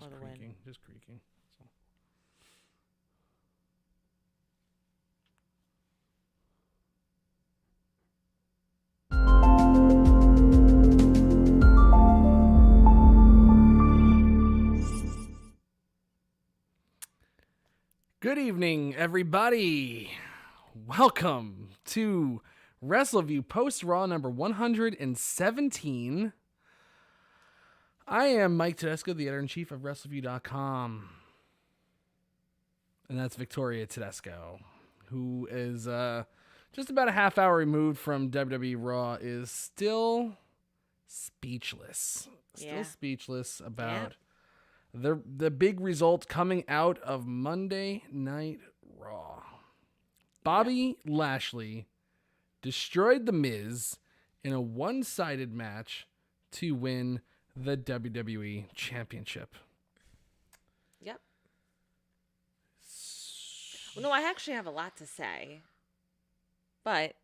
the creaking, wind. just creaking. So. Good evening, everybody. Welcome to Wrestleview Post Raw number 117. I am Mike Tedesco, the editor-in-chief of Wrestleview.com. And that's Victoria Tedesco, who is just about a half hour removed from WWE Raw, is still speechless. Still speechless about the big result coming out of Monday Night Raw. Bobby Lashley destroyed The Miz in a one-sided match to win the WWE Championship. Yep. Well, no, I actually have a lot to say, but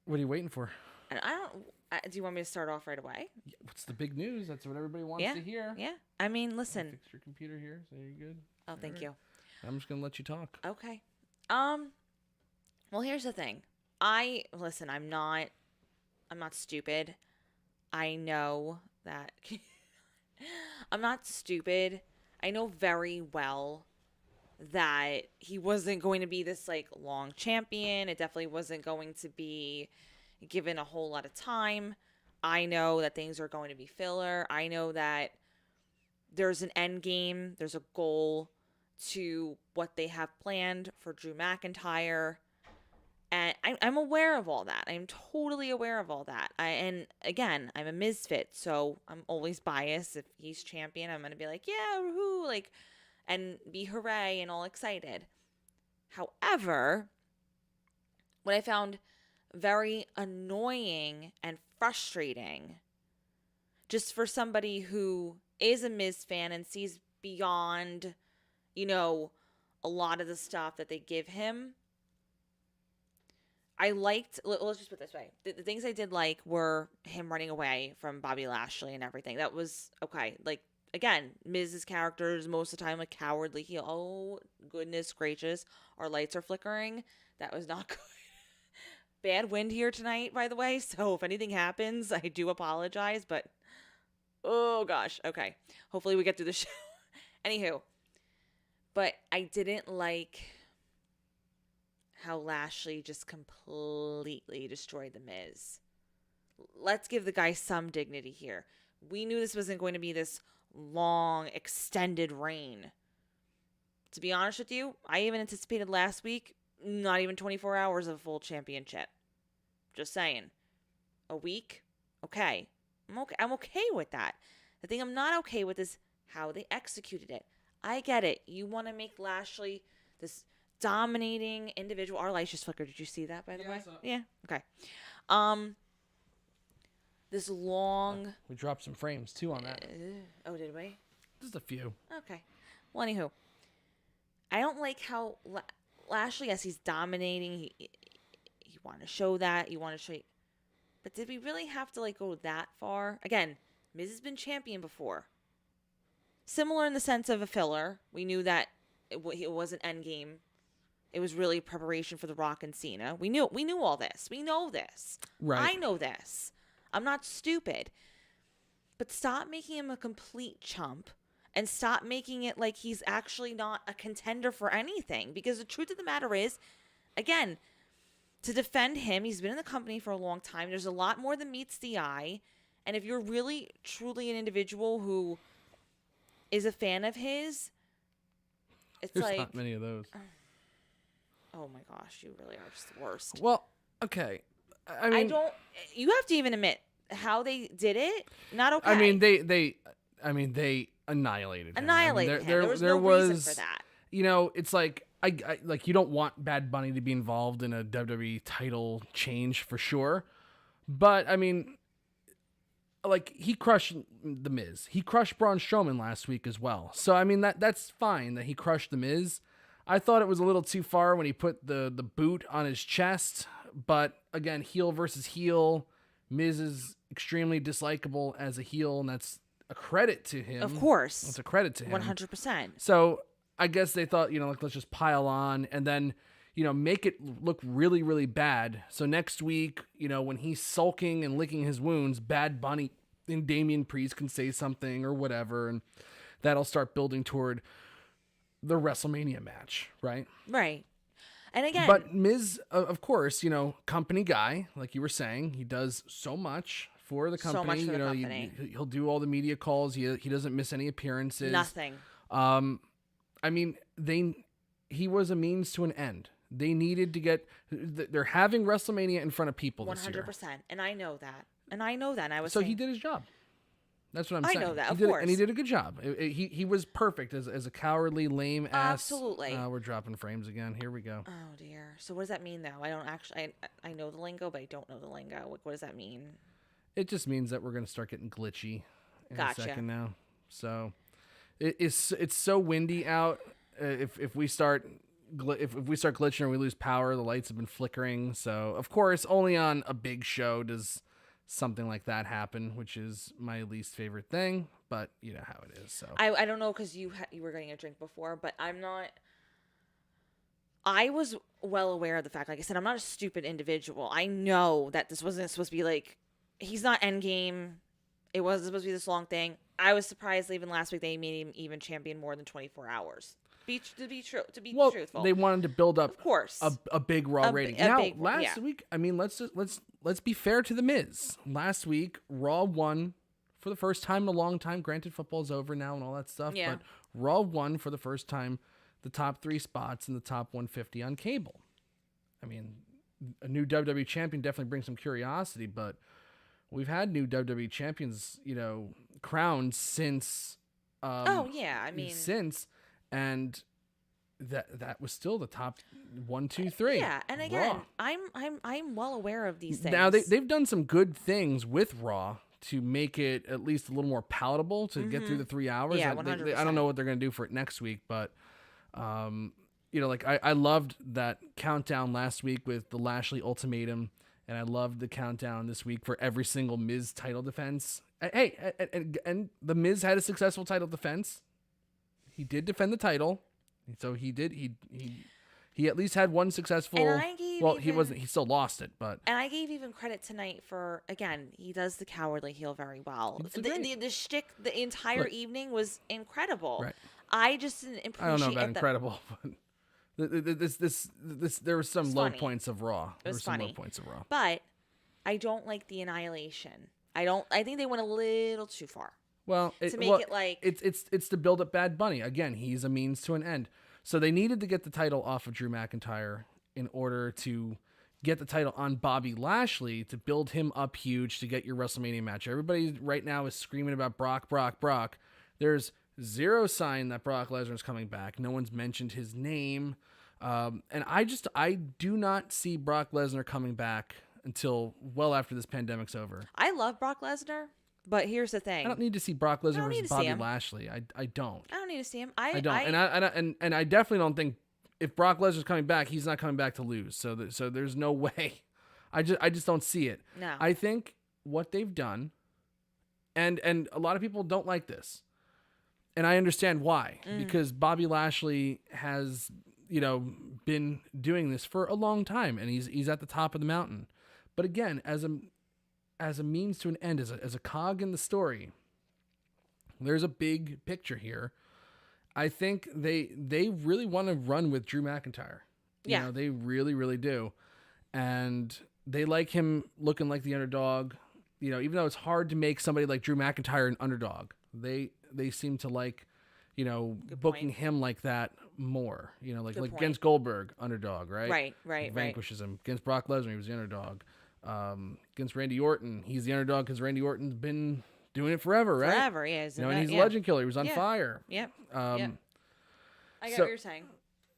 what are you waiting for? I don't. Do you want me to start off right away? What's the big news? That's what everybody wants to hear. Yeah. I mean, listen. Fix your computer here. So you're good. Oh, thank you. I'm just gonna let you talk. Okay. Well, here's the thing. I'm not stupid. I know that I'm not stupid. I know very well that he wasn't going to be this like long champion. It definitely wasn't going to be given a whole lot of time. I know that things are going to be filler. I know that there's an end game. There's a goal to what they have planned for Drew McIntyre. And I'm aware of all that. I'm totally aware of all that. And again, I'm a misfit, so I'm always biased. If he's champion, I'm going to be like, yeah, woohoo, like, and be hooray and all excited. However, what I found very annoying and frustrating, just for somebody who is a Miz fan and sees beyond, a lot of the stuff that they give him. I liked, let's just put it this way. The things I did like were him running away from Bobby Lashley and everything. That was okay. Like, again, Miz's character is most of the time a cowardly heel. Oh, goodness gracious. Our lights are flickering. That was not good. Bad wind here tonight, by the way. So if anything happens, I do apologize. But, oh gosh. Okay. Hopefully we get through the show. Anywho. But I didn't like how Lashley just completely destroyed The Miz. Let's give the guy some dignity here. We knew this wasn't going to be this long, extended reign. To be honest with you, I even anticipated last week, not even 24 hours of a full championship. Just saying. A week? Okay. I'm okay with that. The thing I'm not okay with is how they executed it. I get it. You want to make Lashley this dominating individual. Our lights just flickered. Did you see that, by the way? Yeah. Okay. This long. We dropped some frames too on that. Oh, did we? Just a few. Okay. Well, anywho, I don't like how Lashley, yes, he's dominating. He wanted to show that. You want to show. But did we really have to go that far? Again, Miz has been champion before. Similar in the sense of a filler. We knew that it was an end game. It was really preparation for The Rock and Cena. We knew all this. We know this. Right. I know this. I'm not stupid. But stop making him a complete chump and stop making it like he's actually not a contender for anything. Because the truth of the matter is, again, to defend him, he's been in the company for a long time. There's a lot more than meets the eye. And if you're really, truly an individual who is a fan of his, There's not many of those. Oh my gosh, you really are just the worst. Well, okay. I mean, you have to even admit how they did it. Not okay. I mean, they annihilated him. There was no reason for that. It's like I like, you don't want Bad Bunny to be involved in a WWE title change for sure. But I mean, like, he crushed The Miz. He crushed Braun Strowman last week as well. So I mean, that's fine that he crushed The Miz. I thought it was a little too far when he put the boot on his chest, but again, heel versus heel. Miz is extremely dislikable as a heel, and that's a credit to him. Of course. It's a credit to him. 100%. So I guess they thought, like, let's just pile on and then, make it look really, really bad. So next week, when he's sulking and licking his wounds, Bad Bunny and Damian Priest can say something or whatever, and that'll start building toward the WrestleMania match, right? Right. And again, but Miz, of course, company guy, like you were saying, he does so much for the company. So much for the company. He'll do all the media calls. He doesn't miss any appearances. Nothing. I mean, he was a means to an end. They needed to get. They're having WrestleMania in front of people this year. 100%, and I know that. And I was so saying, he did his job. That's what I'm saying. I know that, of course. And he did a good job. He was perfect as a cowardly, lame ass. Absolutely. We're dropping frames again. Here we go. Oh dear. So what does that mean though? I don't actually. I know the lingo, but I don't know the lingo. What does that mean? It just means that we're going to start getting glitchy in Gotcha. a second now. So it's so windy out. If we start glitching or we lose power, the lights have been flickering. So of course, only on a big show does something like that happen, which is my least favorite thing. But you know how it is. So I don't know because you were getting a drink before, but I'm not. I was well aware of the fact, like I said, I'm not a stupid individual. I know that this wasn't supposed to be like, he's not Endgame. It wasn't supposed to be this long thing. I was surprised even last week they made him even champion more than 24 hours. To be truthful. They wanted to build up, of course, a big Raw rating. Last week, I mean, let's be fair to the Miz. Last week, Raw won for the first time in a long time. Granted, football's over now and all that stuff, but Raw won for the first time the top 3 spots in the top 150 on cable. I mean, a new WWE champion definitely brings some curiosity, but we've had new WWE champions, crowned since. And that was still the top 1, 2, 3. Yeah, and again, Raw. I'm well aware of these things. Now they've done some good things with Raw to make it at least a little more palatable to get through the 3 hours. Yeah, 100%. I don't know what they're gonna do for it next week, but I loved that countdown last week with the Lashley ultimatum, and I loved the countdown this week for every single Miz title defense. And the Miz had a successful title defense. He did defend the title, so he did. He at least had one successful. And I gave he wasn't. He still lost it, but. And I gave even credit tonight for, again, he does the cowardly heel very well. The shtick the entire evening was incredible. Right. I just didn't appreciate. I don't know about incredible, but there were some low points of Raw. It was funny. Some low points of Raw, but I don't like the Annihilation. I think they went a little too far. Well, to make it like it's to build up Bad Bunny. Again, he's a means to an end. So they needed to get the title off of Drew McIntyre in order to get the title on Bobby Lashley to build him up huge to get your WrestleMania match. Everybody right now is screaming about Brock. There's zero sign that Brock Lesnar is coming back. No one's mentioned his name. And I do not see Brock Lesnar coming back until well after this pandemic's over. I love Brock Lesnar. But here's the thing. I don't need to see Brock Lesnar versus Bobby Lashley. I don't. I don't need to see him. I don't. And I definitely don't think if Brock Lesnar's coming back, he's not coming back to lose. So there's no way. I just don't see it. No. I think what they've done, and a lot of people don't like this, and I understand why, because Bobby Lashley has been doing this for a long time, and he's at the top of the mountain. But again, as a means to an end, as a cog in the story, there's a big picture here. I think they really want to run with Drew McIntyre. Yeah. They really, really do. And they like him looking like the underdog. Even though it's hard to make somebody like Drew McIntyre an underdog, they seem to like, booking him like that more. Like against Goldberg, underdog, right? Right. Vanquishes him. Against Brock Lesnar, he was the underdog. Against Randy Orton, he's the underdog because Randy Orton's been doing it forever, right? Forever, yeah. And he's a legend killer. He was on fire. Yep. I get what you're saying.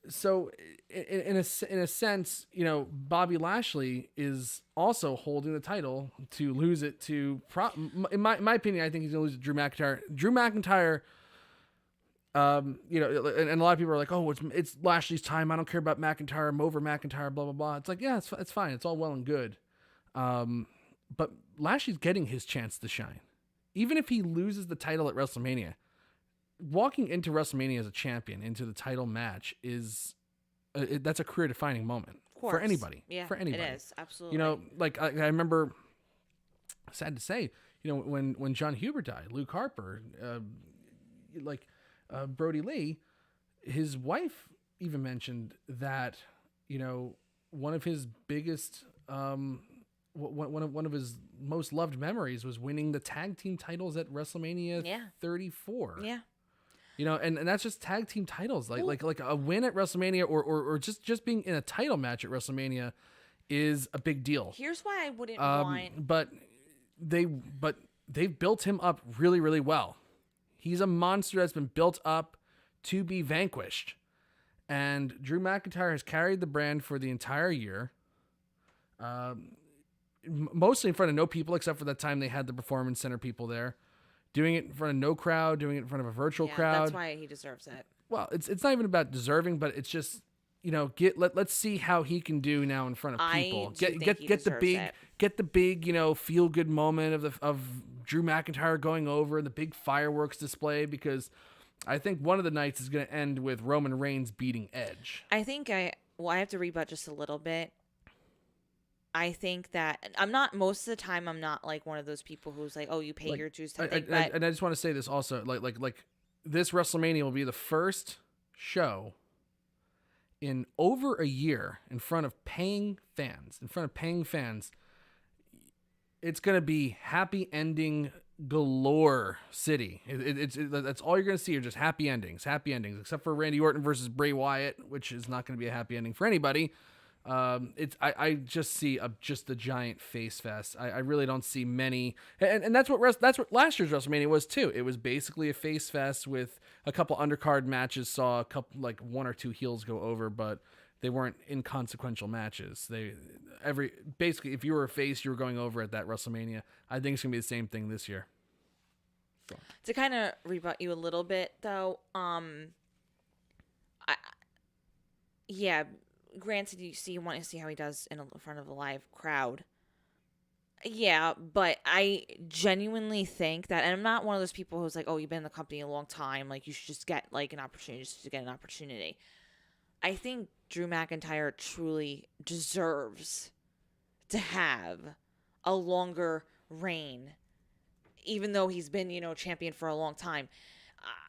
So, in a sense, Bobby Lashley is also holding the title to lose it to. In my opinion, I think he's gonna lose it to Drew McIntyre. Drew McIntyre. And a lot of people are like, oh, it's Lashley's time. I don't care about McIntyre. I'm over McIntyre. Blah blah blah. It's like, yeah, it's fine. It's all well and good. But Lashley's getting his chance to shine. even if he loses the title at WrestleMania, walking into WrestleMania as a champion, into the title match, is that's a career-defining moment for anybody. Yeah, for anybody. It is, absolutely. You know, like I remember, sad to say, you know, when John Huber died, Luke Harper, Brody Lee, his wife even mentioned that, you know, one of his biggest, one of his most loved memories was winning the tag team titles at WrestleMania 34. Yeah. You know, and that's just tag team titles. Like a win at WrestleMania or just being in a title match at WrestleMania is a big deal. Here's why I wouldn't want. But they've built him up really, really well. He's a monster that's been built up to be vanquished. And Drew McIntyre has carried the brand for the entire year. Mostly in front of no people, except for that time they had the Performance Center people there. Doing it in front of no crowd, doing it in front of a virtual crowd. That's why he deserves it. Well, it's not even about deserving, but it's just, you know, let's see how he can do now in front of people. Get the big, you know, feel good moment of Drew McIntyre going over, the big fireworks display, because I think one of the nights is going to end with Roman Reigns beating Edge. I think I have to rebut just a little bit. I think that most of the time I'm not like one of those people who's like, oh, you pay your dues type thing. And I just want to say this also, like this WrestleMania will be the first show in over a year in front of paying fans. It's going to be happy ending galore city. That's all you're going to see are just happy endings, except for Randy Orton versus Bray Wyatt, which is not going to be a happy ending for anybody. I just see just the giant face fest. I really don't see many, and that's what last year's WrestleMania was too. It was basically a face fest with a couple undercard matches. Saw a couple, like one or two heels go over, but they weren't inconsequential matches. Basically, if you were a face, you were going over at that WrestleMania. I think it's gonna be the same thing this year. So. To kind of rebut you a little bit, though, granted, you want to see how he does in front of a live crowd. Yeah, but I genuinely think that, and I'm not one of those people who's like, oh, you've been in the company a long time, like you should just get like an opportunity just to get an opportunity. I think Drew McIntyre truly deserves to have a longer reign, even though he's been, you know, champion for a long time.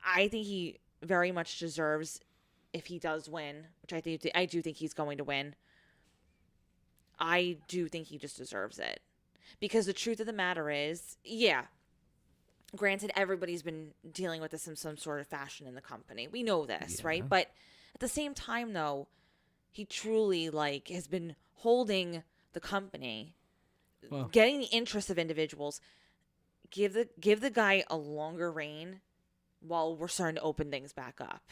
I think he very much deserves, if he does win, which I do think he's going to win, I do think he just deserves it. Because the truth of the matter is, granted, everybody's been dealing with this in some sort of fashion in the company. We know this, right? But at the same time, though, he truly, like, has been holding the company, getting the interest of individuals. Give the guy a longer reign while we're starting to open things back up.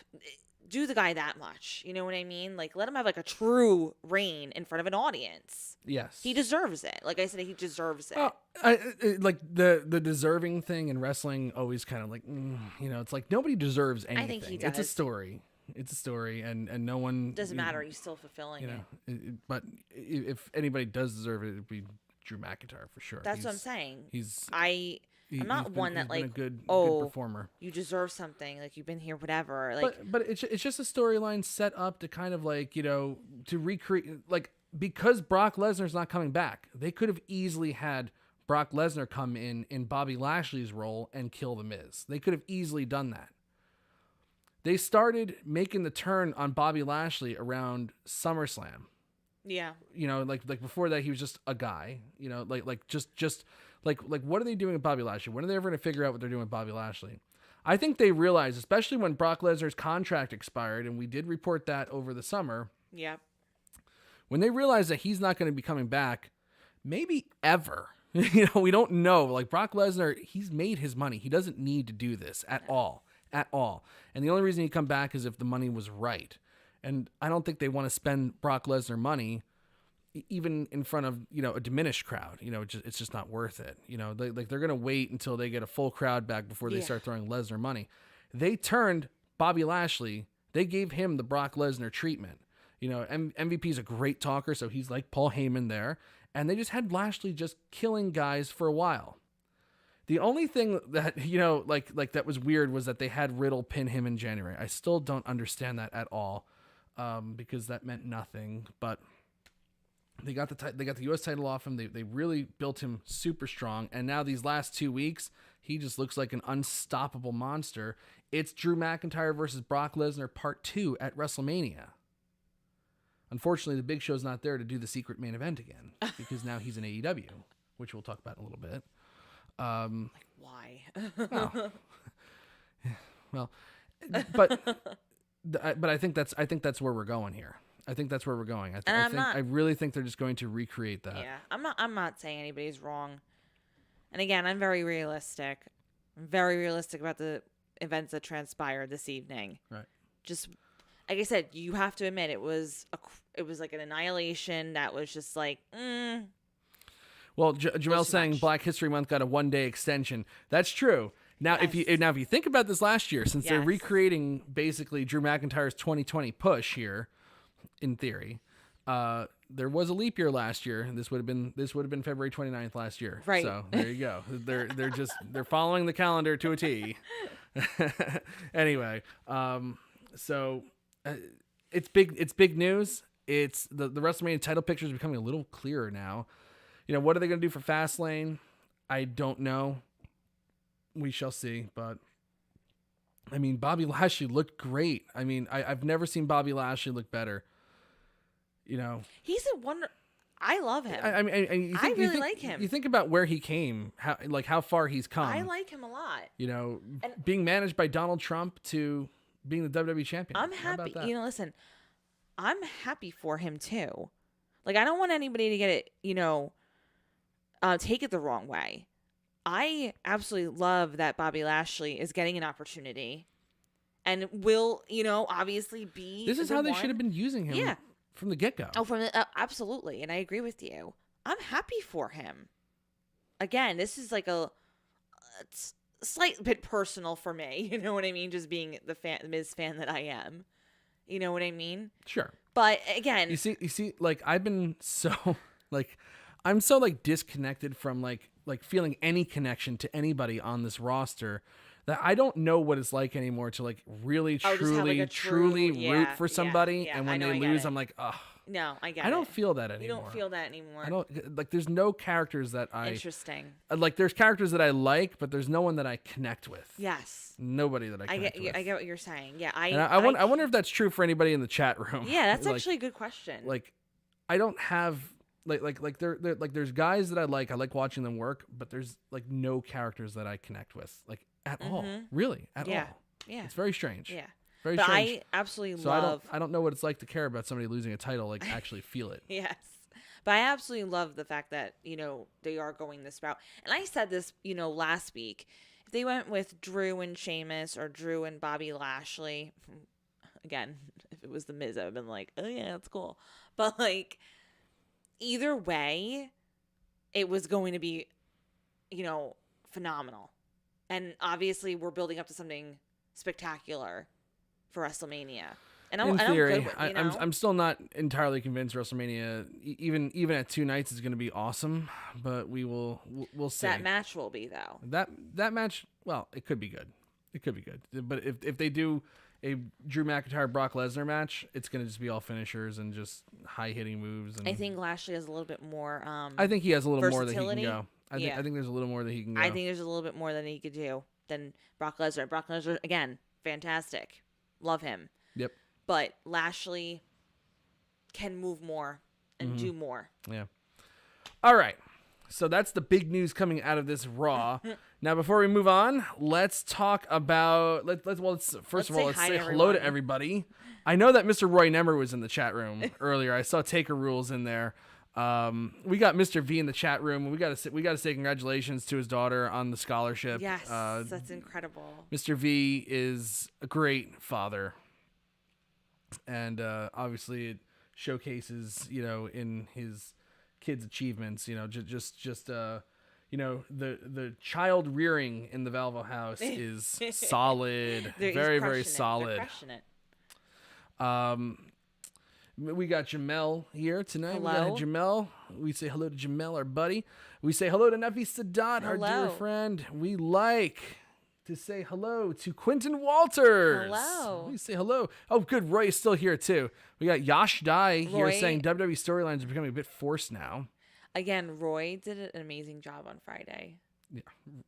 Do the guy that much, you know what I mean? Like, let him have like a true reign in front of an audience. Yes, he deserves it. Like I said, he deserves it. Like the deserving thing in wrestling always kind of like, you know, it's like nobody deserves anything. I think he does. It's a story, and no one doesn't matter. He's still fulfilling it. But if anybody does deserve it, it'd be Drew McIntyre for sure. That's what I'm saying. I'm not he's one that like, a good performer. You deserve something, like you've been here, whatever. Like, but it's just a storyline set up to kind of like, you know, to recreate, like, because Brock Lesnar's not coming back, they could have easily had Brock Lesnar come in Bobby Lashley's role and kill The Miz. They could have easily done that. They started making the turn on Bobby Lashley around SummerSlam. Yeah. You know, like before that, he was just a guy. You know, like what are they doing with Bobby Lashley? When are they ever going to figure out what they're doing with Bobby Lashley? I think they realized, especially when Brock Lesnar's contract expired, and we did report that over the summer. Yeah. When they realized that he's not going to be coming back, maybe ever. You know, we don't know. Like Brock Lesnar, he's made his money. He doesn't need to do this at all. And the only reason he'd come back is if the money was right. And I don't think they want to spend Brock Lesnar money even in front of, you know, a diminished crowd. You know, it's just not worth it. You know, they're going to wait until they get a full crowd back before they start throwing Lesnar money. They turned Bobby Lashley. They gave him the Brock Lesnar treatment. You know, MVP is a great talker, so he's like Paul Heyman there. And they just had Lashley just killing guys for a while. The only thing that, like that was weird was that they had Riddle pin him in January. I still don't understand that at all, because that meant nothing. But they got the U.S. title off him. They really built him super strong. And now these last 2 weeks, he just looks like an unstoppable monster. It's Drew McIntyre versus Brock Lesnar Part 2 at WrestleMania. Unfortunately, the Big Show's not there to do the secret main event again because now he's in AEW, which we'll talk about in a little bit. Why? well, but I think that's where we're going here. I think that's where we're going. I really think they're just going to recreate that. Yeah, I'm not saying anybody's wrong. And again, I'm very realistic. I'm very realistic about the events that transpired this evening. Right. Just like I said, you have to admit it was like an annihilation that was just like. Well, Jamel's saying Black History Month got a 1-day extension. That's true. Now, Yes. if you think about this last year, since they're Yes. recreating basically Drew McIntyre's 2020 push here, in theory, there was a leap year last year, and this would have been February 29th last year. Right. So there you go. They're following the calendar to a T. Anyway, so it's big news. It's the WrestleMania title picture is becoming a little clearer now. What are they going to do for Fastlane? I don't know. We shall see. But I mean, Bobby Lashley looked great. I mean, I've never seen Bobby Lashley look better. He's a wonder. I love him. I mean, I really like him. You think about where he came, how far he's come. I like him a lot. Being managed by Donald Trump to being the WWE champion. I'm happy. Listen, I'm happy for him too. Like, I don't want anybody to get it, take it the wrong way. I absolutely love that Bobby Lashley is getting an opportunity and will, obviously be. This is how they should have been using him from the get-go. Oh, absolutely. And I agree with you. I'm happy for him. Again, this is like a slight bit personal for me. You know what I mean? Just being the Miz fan that I am. You know what I mean? Sure. But again, you see, like I've been so I'm so disconnected from feeling any connection to anybody on this roster that I don't know what it's like anymore to really truly root for somebody, and when they lose, I'm like, ugh. No, I get it. I don't feel that anymore. You don't feel that anymore. I don't there's no characters that I Interesting. There's characters that I like, but there's no one that I connect with. Yes. Nobody that I connect with. I get what you're saying. Yeah, I wonder if that's true for anybody in the chat room. Yeah, that's actually a good question. I don't have there's guys that I like watching them work, but there's no characters that I connect with at all. Really, at all. Yeah. It's very strange. Yeah. Very but strange. I absolutely so love. I don't know what it's like to care about somebody losing a title, actually feel it. Yes. But I absolutely love the fact that, they are going this route. And I said this, last week. If they went with Drew and Sheamus or Drew and Bobby Lashley, again, if it was The Miz, I would have been like, oh yeah, that's cool. But either way, it was going to be, phenomenal. And obviously we're building up to something spectacular for WrestleMania. And in theory, I'm still not entirely convinced WrestleMania, even at 2 nights, is going to be awesome. But we'll see. That match will be though. That match, well, it could be good. It could be good. But if they do a Drew McIntyre Brock Lesnar match, it's going to just be all finishers and just high hitting moves. And I think Lashley has a little bit more. I think he has a little more that he can go. I Yeah. think there's a little more that he can go. I think there's a little bit more than he could do than Brock Lesnar. Brock Lesnar, again, fantastic. Love him. Yep. But Lashley can move more and do more. Yeah. All right. So that's the big news coming out of this Raw. Now, before we move on, let's talk about. Let's say hello to everybody. I know that Mr. Roy Nemmer was in the chat room earlier. I saw Taker Rules in there. We got Mr. V in the chat room. We got to say congratulations to his daughter on the scholarship. Yes, that's incredible. Mr. V is a great father, and obviously it showcases, in his kids' achievements. The child rearing in the Valvo house is solid, very, very solid. They're crushing it. We got Jamel here tonight. Hello. We got Jamel. We say hello to Jamel, our buddy. We say hello to Nefi Sadat, our dear Hello. friend. We like to say hello to Quentin Walters. Hello. We say hello. Oh, good. Roy is still here, too. We got Yash Dai here Roy. saying WWE storylines are becoming a bit forced now. Again, Roy did an amazing job on Friday. Yeah,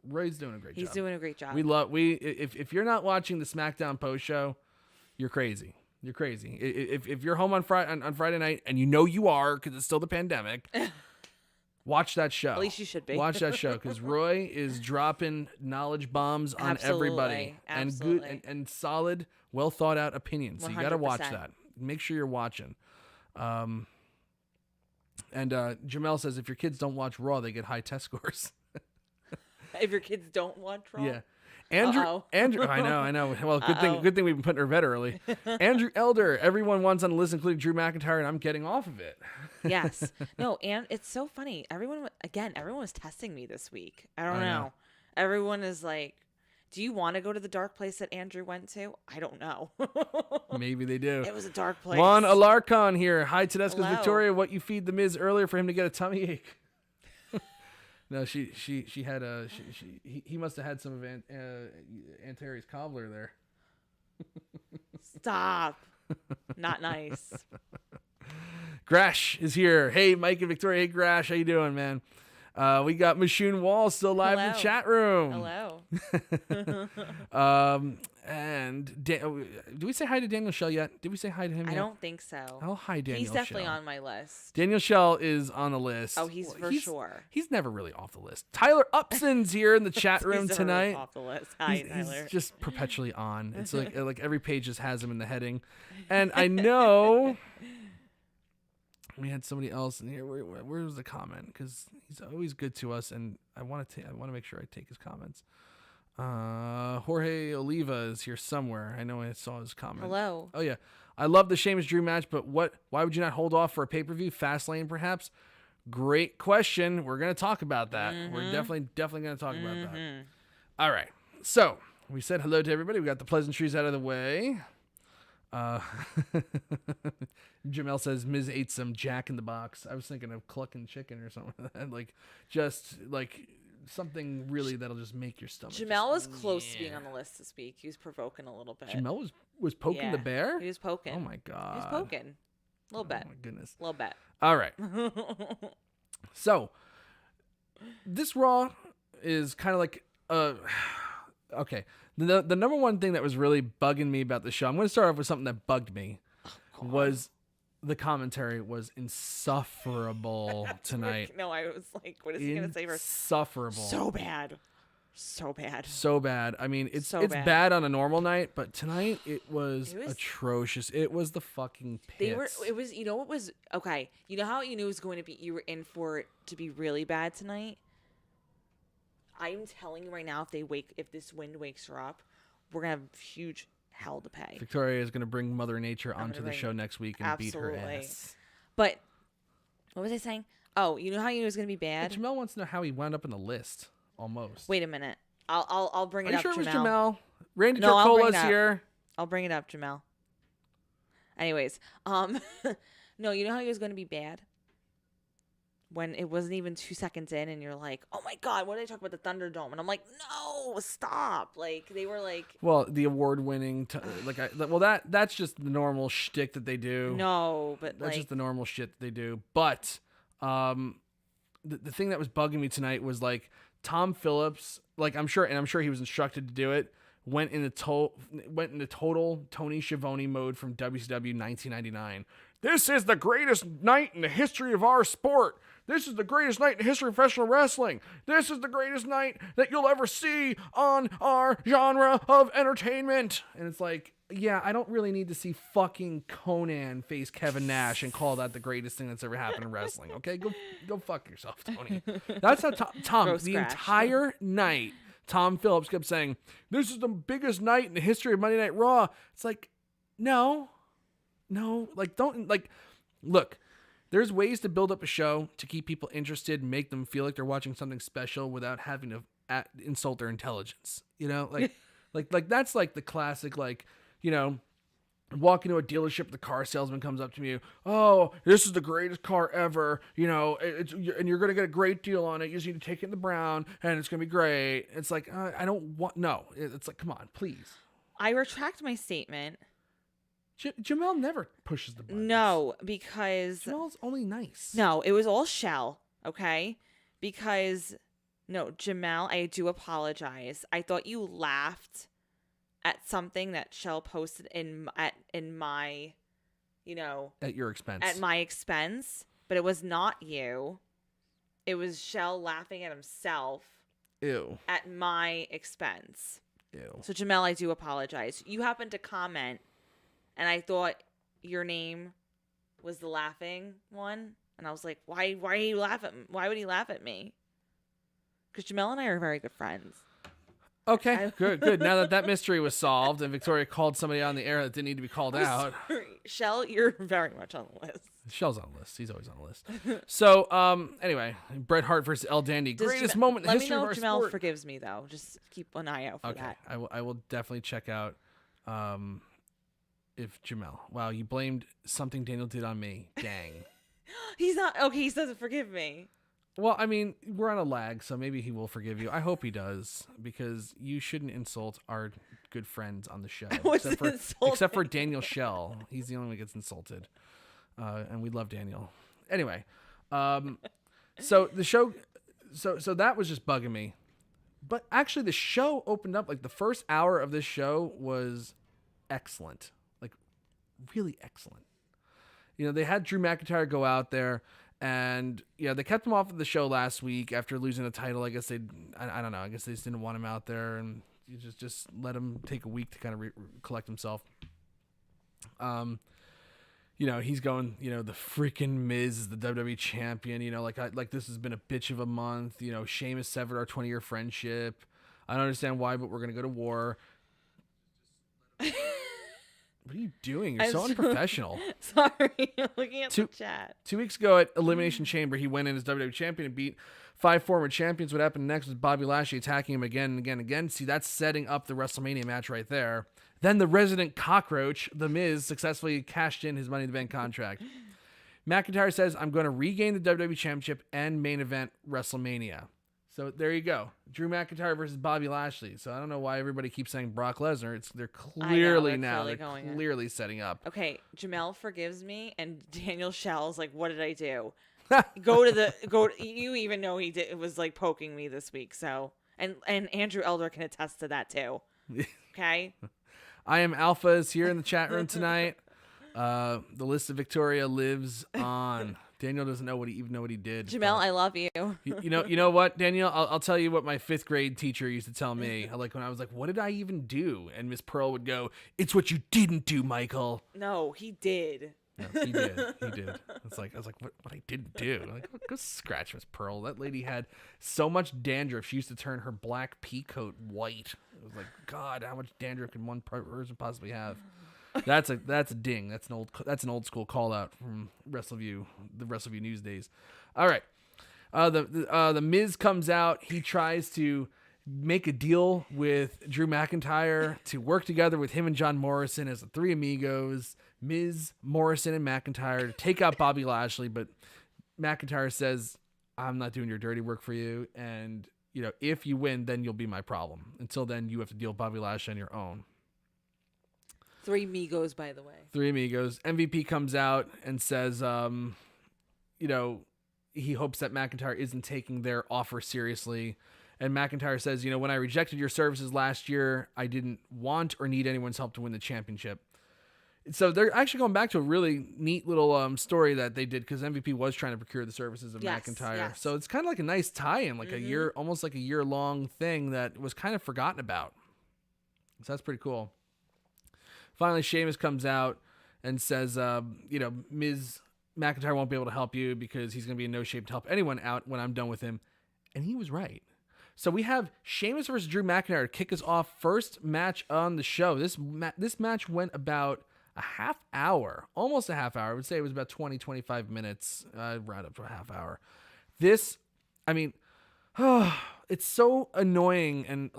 Roy's doing a great job. He's doing a great job. If you're not watching the SmackDown post show, you're crazy. You're crazy. If you're home on Friday night, and you know you are because it's still the pandemic, watch that show. At least you should be. Watch that show because Roy is dropping knowledge bombs on everybody Absolutely. and good and solid, well thought out opinions. So you got to watch 100%. that. Make sure you're watching. And Jamel says if your kids don't watch Raw, they get high test scores. If your kids don't watch Raw. Yeah. Andrew, I know. Well, good thing we've been putting her to bed early. Andrew Elder, everyone wants on the list, including Drew McIntyre, and I'm getting off of it. Yes. No, and it's so funny. Everyone was testing me this week. I don't know. Everyone is like, do you want to go to the dark place that Andrew went to? I don't know. Maybe they do. It was a dark place. Juan Alarcon here. Hi, Tedesco's Hello. Victoria. What you feed the Miz earlier for him to get a tummy ache? No, she had he must have had some of Aunt Terry's cobbler there. Stop. Not nice. Grash is here. Hey, Mike and Victoria. Hey, Grash. How you doing, man? We got Mashoon Wall still live in the Hello. chat room. Hello. And do we say hi to Daniel Shell yet? Did we say hi to him yet? I don't think so. Oh, hi, Daniel He's definitely Shell. on my list. Daniel Shell is on the list. Oh, he's for sure. He's never really off the list. Tyler Upson's here in the chat room He's never tonight. off the list. Hi, Tyler. He's just perpetually on. It's like every page just has him in the heading. And I know we had somebody else in here. Where was the comment? Because he's always good to us, and I want to make sure I take his comments. Jorge Oliva is here somewhere. I know I saw his comment. Hello. Oh yeah, I love the Sheamus Drew match, but why would you not hold off for a pay-per-view? Fastlane, perhaps. Great question. We're gonna talk about that. We're definitely gonna talk about that. All right. So we said hello to everybody. We got the pleasantries out of the way. Jamel says Miz ate some Jack in the Box. I was thinking of clucking chicken or something like that. Like something really that'll just make your stomach. Jamel was close to being on the list this week. He was provoking a little bit. Jamel was poking the bear? He was poking. Oh my god. He was poking. A little bit. Oh my goodness. A little bit. All right. So this Raw is kind of like okay. The number one thing that was really bugging me about the show, I'm going to start off with something that bugged me, was the commentary was insufferable tonight. No, I was like, what is he going to say first? Insufferable. So bad. So bad. So bad. I mean, it's So bad. bad on a normal night, but tonight it was atrocious. It was the fucking pits. You know what was, okay, you know how you knew it was going to be, you were in for it to be really bad tonight? I'm telling you right now, if this wind wakes her up, we're going to have huge hell to pay. Victoria is going to bring Mother Nature onto the show next week and beat her ass. But what was I saying? Oh, you know how you knew it was going to be bad? Jamel wants to know how he wound up in the list. Almost. Wait a minute. I'll bring it up, Are you sure Jamel. it was Jamel? Randy No, I'll bring it Tricola's up. here. I'll bring it up, Jamel. Anyways, no, you know how he was going to be bad? When it wasn't even 2 seconds in and you're like, oh my God, what did I talk about the ThunderDome? And I'm like, no, stop. Like, they were like. Well, the award-winning, that's just the normal shtick that they do. No, but that's like. just the normal shit that they do. But the thing that was bugging me tonight was like Tom Phillips, like I'm sure he was instructed to do it, went into total Tony Schiavone mode from WCW 1999. This is the greatest night in the history of our sport. This is the greatest night in the history of professional wrestling. This is the greatest night that you'll ever see on our genre of entertainment. And it's like, yeah, I don't really need to see fucking Conan face Kevin Nash and call that the greatest thing that's ever happened in wrestling. Okay, go fuck yourself, Tony. That's how Tom the entire night, Tom Phillips kept saying, this is the biggest night in the history of Monday Night Raw. It's like, no, like don't like look. There's ways to build up a show to keep people interested, make them feel like they're watching something special without having to insult their intelligence. You know, like that's like the classic, like, you know, walk into a dealership, the car salesman comes up to me, oh, this is the greatest car ever, and you're going to get a great deal on it. You just need to take it in the brown, and it's going to be great. It's like, I don't want, no. It's like, come on, please. I retract my statement. Jamel never pushes the buttons. No, because... Jamel's only nice. No, it was all Shell, okay? Because, no, Jamel, I do apologize. I thought you laughed at something that Shell posted in my, at your expense. At my expense, but it was not you. It was Shell laughing at himself. Ew. At my expense. Ew. So Jamel, I do apologize. You happened to comment, and I thought your name was the laughing one, and I was like, why are you laughing? Why would he laugh at me? Because Jamel and I are very good friends. Okay, good. Now that mystery was solved and Victoria called somebody out on the air that didn't need to be called out. Sorry. Shell, you're very much on the list. Shell's on the list. He's always on the list. So, anyway, Bret Hart versus El Dandy. Greatest moment in the history of our sport. Let me know if Jamel forgives me, though. Just keep an eye out for that. I will definitely check out if Jamel. Wow, you blamed something Daniel did on me. Dang. He's not... Okay, he doesn't forgive me. Well, I mean, we're on a lag, so maybe he will forgive you. I hope he does, because you shouldn't insult our good friends on the show. Except for Daniel Shell. He's the only one who gets insulted. And we love Daniel. Anyway, so the show, so that was just bugging me. But actually, the show opened up, like the first hour of this show was excellent. Like, really excellent. They had Drew McIntyre go out there. And they kept him off of the show last week after losing the title. I guess I don't know. I guess they just didn't want him out there, and you just let him take a week to kind of collect himself. He's going. The freaking Miz is the WWE champion. Like this has been a bitch of a month. Sheamus severed our 20-year friendship. I don't understand why, but we're gonna go to war. What are you doing? You're so unprofessional. Sorry, I'm looking at the chat. 2 weeks ago at Elimination Chamber, he went in as WWE champion and beat 5 former champions. What happened next was Bobby Lashley attacking him again and again and again. See, that's setting up the WrestleMania match right there. Then the resident cockroach, The Miz, successfully cashed in his Money in the Bank contract. McIntyre says, I'm going to regain the WWE Championship and main event WrestleMania. So there you go. Drew McIntyre versus Bobby Lashley. So I don't know why everybody keeps saying Brock Lesnar. They're clearly setting up. Okay, Jamel forgives me, and Daniel Shell's like, "What did I do?" You even know he did. It was like poking me this week. So and Andrew Elder can attest to that too. Okay. I am Alpha is here in the chat room tonight. The list of Victoria lives on. Daniel doesn't even know what he did. Jamel, I love you. You know what, Daniel? I'll tell you what my 5th grade teacher used to tell me. Like when I was like, "What did I even do?" And Miss Pearl would go, "It's what you didn't do, Michael." No, he did. No, he did. I was like, what I didn't do? Like, go scratch Miss Pearl. That lady had so much dandruff. She used to turn her black pea coat white. It was like, God, how much dandruff can one person possibly have? That's a ding. That's an old school call out from Wrestleview, the Wrestleview news days. All right, the Miz comes out. He tries to make a deal with Drew McIntyre to work together with him and John Morrison as the Three Amigos, Miz, Morrison, and McIntyre to take out Bobby Lashley. But McIntyre says, "I'm not doing your dirty work for you, and if you win, then you'll be my problem. Until then, you have to deal with Bobby Lashley on your own." Three Amigos, by the way. Three Amigos. MVP comes out and says, he hopes that McIntyre isn't taking their offer seriously. And McIntyre says, when I rejected your services last year, I didn't want or need anyone's help to win the championship. So they're actually going back to a really neat little story that they did because MVP was trying to procure the services of McIntyre. Yes. So it's kind of like a nice tie-in, like a year, almost like a year-long thing that was kind of forgotten about. So that's pretty cool. Finally, Sheamus comes out and says, Ms. McIntyre won't be able to help you because he's going to be in no shape to help anyone out when I'm done with him. And he was right. So we have Sheamus versus Drew McIntyre to kick us off. First match on the show. This match went about a half hour, almost a half hour. I would say it was about 20, 25 minutes, right up to a half hour. It's so annoying. And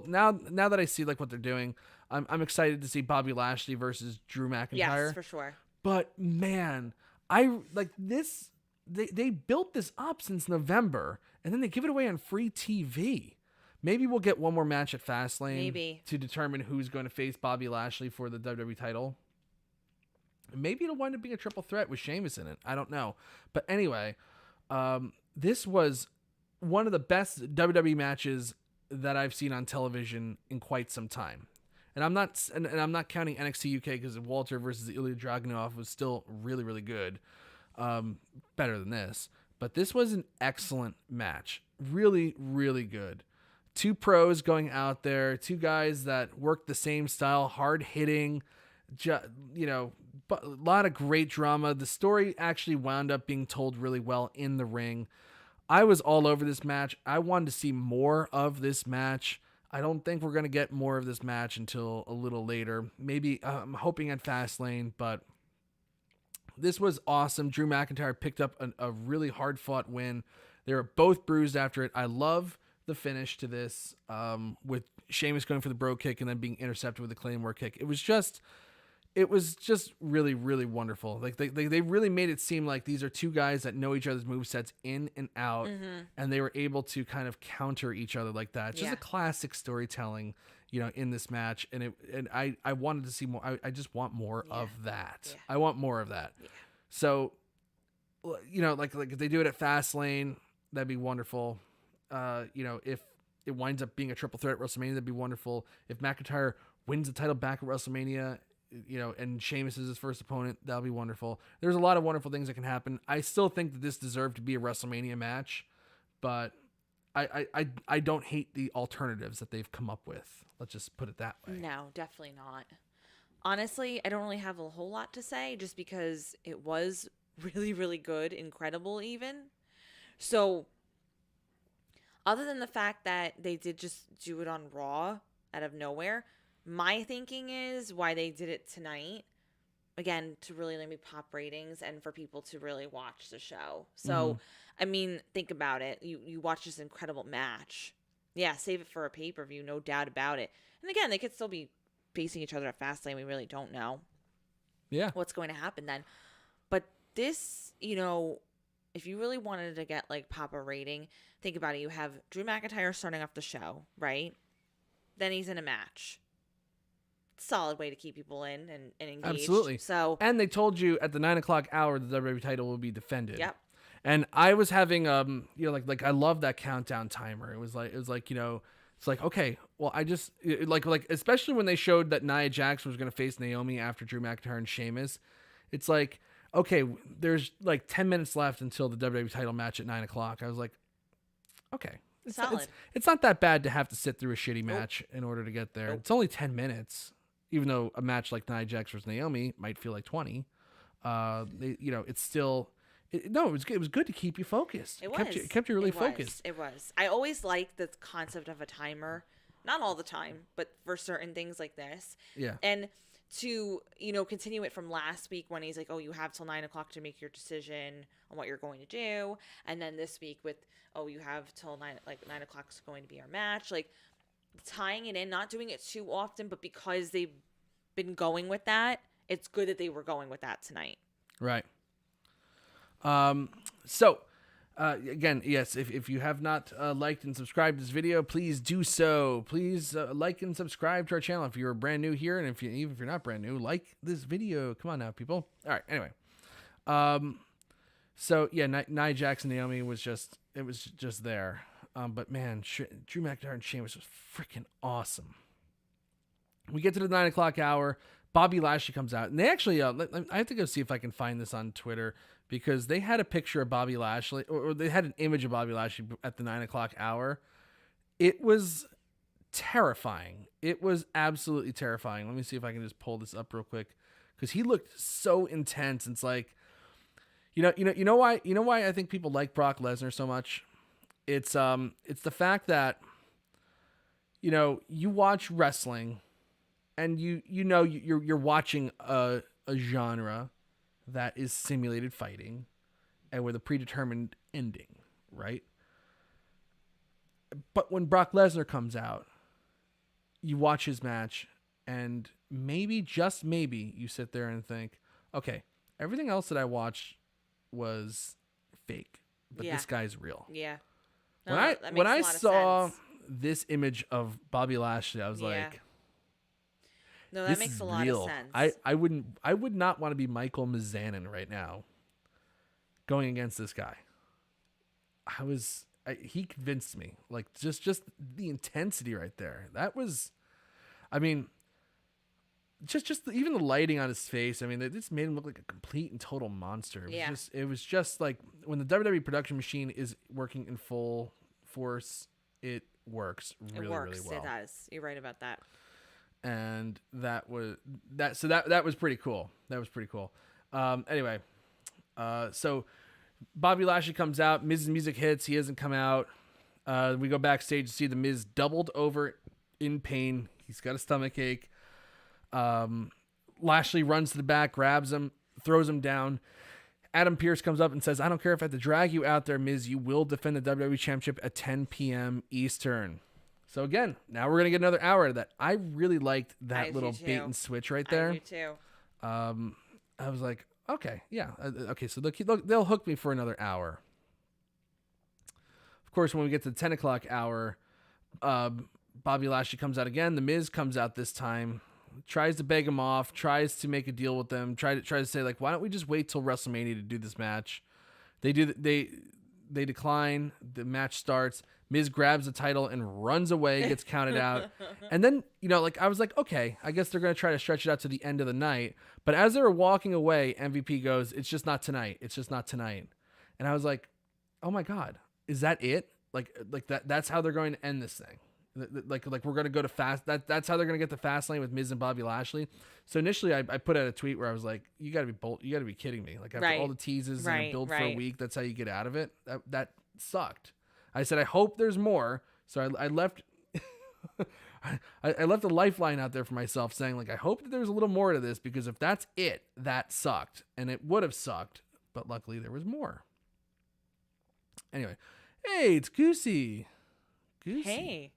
now that I see like what they're doing, I'm excited to see Bobby Lashley versus Drew McIntyre. Yes, for sure. But man, I like this. They built this up since November, and then they give it away on free TV. Maybe we'll get one more match at Fastlane. Maybe. To determine who's going to face Bobby Lashley for the WWE title. Maybe it'll wind up being a triple threat with Sheamus in it. I don't know. But anyway, this was one of the best WWE matches that I've seen on television in quite some time. And I'm not counting NXT UK because Walter versus Ilya Dragunov was still really, really good. Better than this. But this was an excellent match. Really, really good. Two pros going out there. Two guys that work the same style. Hard hitting. But a lot of great drama. The story actually wound up being told really well in the ring. I was all over this match. I wanted to see more of this match. I don't think we're going to get more of this match until a little later. Maybe I'm hoping at Fastlane, but this was awesome. Drew McIntyre picked up a really hard-fought win. They were both bruised after it. I love the finish to this with Sheamus going for the bro kick and then being intercepted with the Claymore kick. It was just really, really wonderful. Like they really made it seem like these are two guys that know each other's movesets in and out, and they were able to kind of counter each other like that. It's just a classic storytelling, in this match. And I wanted to see more. I just want more of that. Yeah. I want more of that. Yeah. So, like if they do it at Fastlane, that'd be wonderful. If it winds up being a triple threat at WrestleMania, that'd be wonderful. If McIntyre wins the title back at WrestleMania, and Sheamus is his first opponent, that'll be wonderful. There's a lot of wonderful things that can happen. I still think that this deserved to be a WrestleMania match, but I don't hate the alternatives that they've come up with. Let's just put it that way. No, definitely not. Honestly, I don't really have a whole lot to say just because it was really, really good, incredible even. So, other than the fact that they did just do it on Raw out of nowhere, my thinking is why they did it tonight, again, to really maybe pop ratings and for people to really watch the show. So, I mean, think about it. You watch this incredible match. Yeah, save it for a pay-per-view, no doubt about it. And again, they could still be facing each other at Fastlane. We really don't know what's going to happen then. But this, if you really wanted to get, pop a rating, think about it. You have Drew McIntyre starting off the show, right? Then he's in a match. Solid way to keep people in and engaged. Absolutely. So, and they told you at the 9:00 hour the WWE title will be defended. Yep. And I was having like I love that countdown timer. It was like it's like, okay, well, I just like especially when they showed that Nia Jax was going to face Naomi after Drew McIntyre and Sheamus. It's like, okay, there's 10 minutes left until the WWE title match at 9:00. I was like, okay. It's not that bad to have to sit through a shitty match in order to get there. It's only 10 minutes, even though a match like Nia Jax versus Naomi might feel like 20. It's still. It was good. It was good to keep you focused. It kept you really focused. It was. I always like the concept of a timer. Not all the time, but for certain things like this. Yeah. And to, continue it from last week when he's like, oh, you have till 9:00 to make your decision on what you're going to do. And then this week with, oh, you have till 9:00 is going to be our match. Like, tying it in, not doing it too often, but because they've been going with that, it's good that they were going with that tonight. Right. Again, yes, if you have not liked and subscribed to this video, please do so. Please like and subscribe to our channel if you're brand new here, and even if you're not brand new, like this video. Come on now, people. All right. Anyway, Nia Jax and Naomi was just there. But man, Drew McIntyre and Sheamus was freaking awesome. We get to the 9:00 hour. Bobby Lashley comes out, and they actually I have to go see if I can find this on Twitter, because they had a picture of Bobby Lashley, or they had an image of Bobby Lashley at the 9:00 hour. It was terrifying. It was absolutely terrifying. Let me see if I can just pull this up real quick, because he looked so intense. It's like, you know why I think people like Brock Lesnar so much. It's the fact that you watch wrestling, and you're watching a genre that is simulated fighting and with a predetermined ending, right? But when Brock Lesnar comes out, you watch his match And maybe, just maybe, you sit there and think, okay, everything else that I watched was fake, but this guy's real. Yeah. No, that when makes I a lot of saw sense. this image of Bobby Lashley, I was like, no, that this makes is a lot real. of sense. I would not want to be Michael Mizanin right now going against this guy. He convinced me. Like, just the intensity right there. That was, I mean, even the lighting on his face. I mean, it just made him look like a complete and total monster. It was just like when the WWE production machine is working in full force, it works really well. It does. You're right about that. And that was pretty cool. Anyway, so Bobby Lashley comes out. Miz's music hits. He hasn't come out. We go backstage to see the Miz doubled over in pain. He's got a stomach ache. Lashley runs to the back, grabs him, throws him down. Adam Pearce comes up and says, "I don't care if I have to drag you out there, Miz. You will defend the WWE Championship at 10 p.m. Eastern." So again, now we're going to get another hour of that. I really liked that little bait and switch right there. I do too. I was like, okay, yeah. Okay, so they'll hook me for another hour. Of course, when we get to the 10 o'clock hour, Bobby Lashley comes out again. The Miz comes out this time, tries to beg him off, tries to make a deal with them, try to say, like, why don't we just wait till WrestleMania to do this match? They decline. The match starts. Miz grabs the title and runs away, gets counted out. And then, I was like, okay, I guess they're going to try to stretch it out to the end of the night. But as they were walking away, MVP goes, "It's just not tonight. It's just not tonight." And I was like, oh my God, is that it? Like that's how they're going to end this thing. Like we're going to go to fast. That's how they're going to get the fast lane with Miz and Bobby Lashley. So initially I put out a tweet where I was like, you got to be kidding me. Like after all the teases and a build for a week, that's how you get out of it. That sucked. I said, I hope there's more. So I left I left a lifeline out there for myself saying, like, I hope that there's a little more to this, because if that's it, that sucked. And it would have sucked, but luckily there was more. Anyway, hey, it's Goosey. Hey.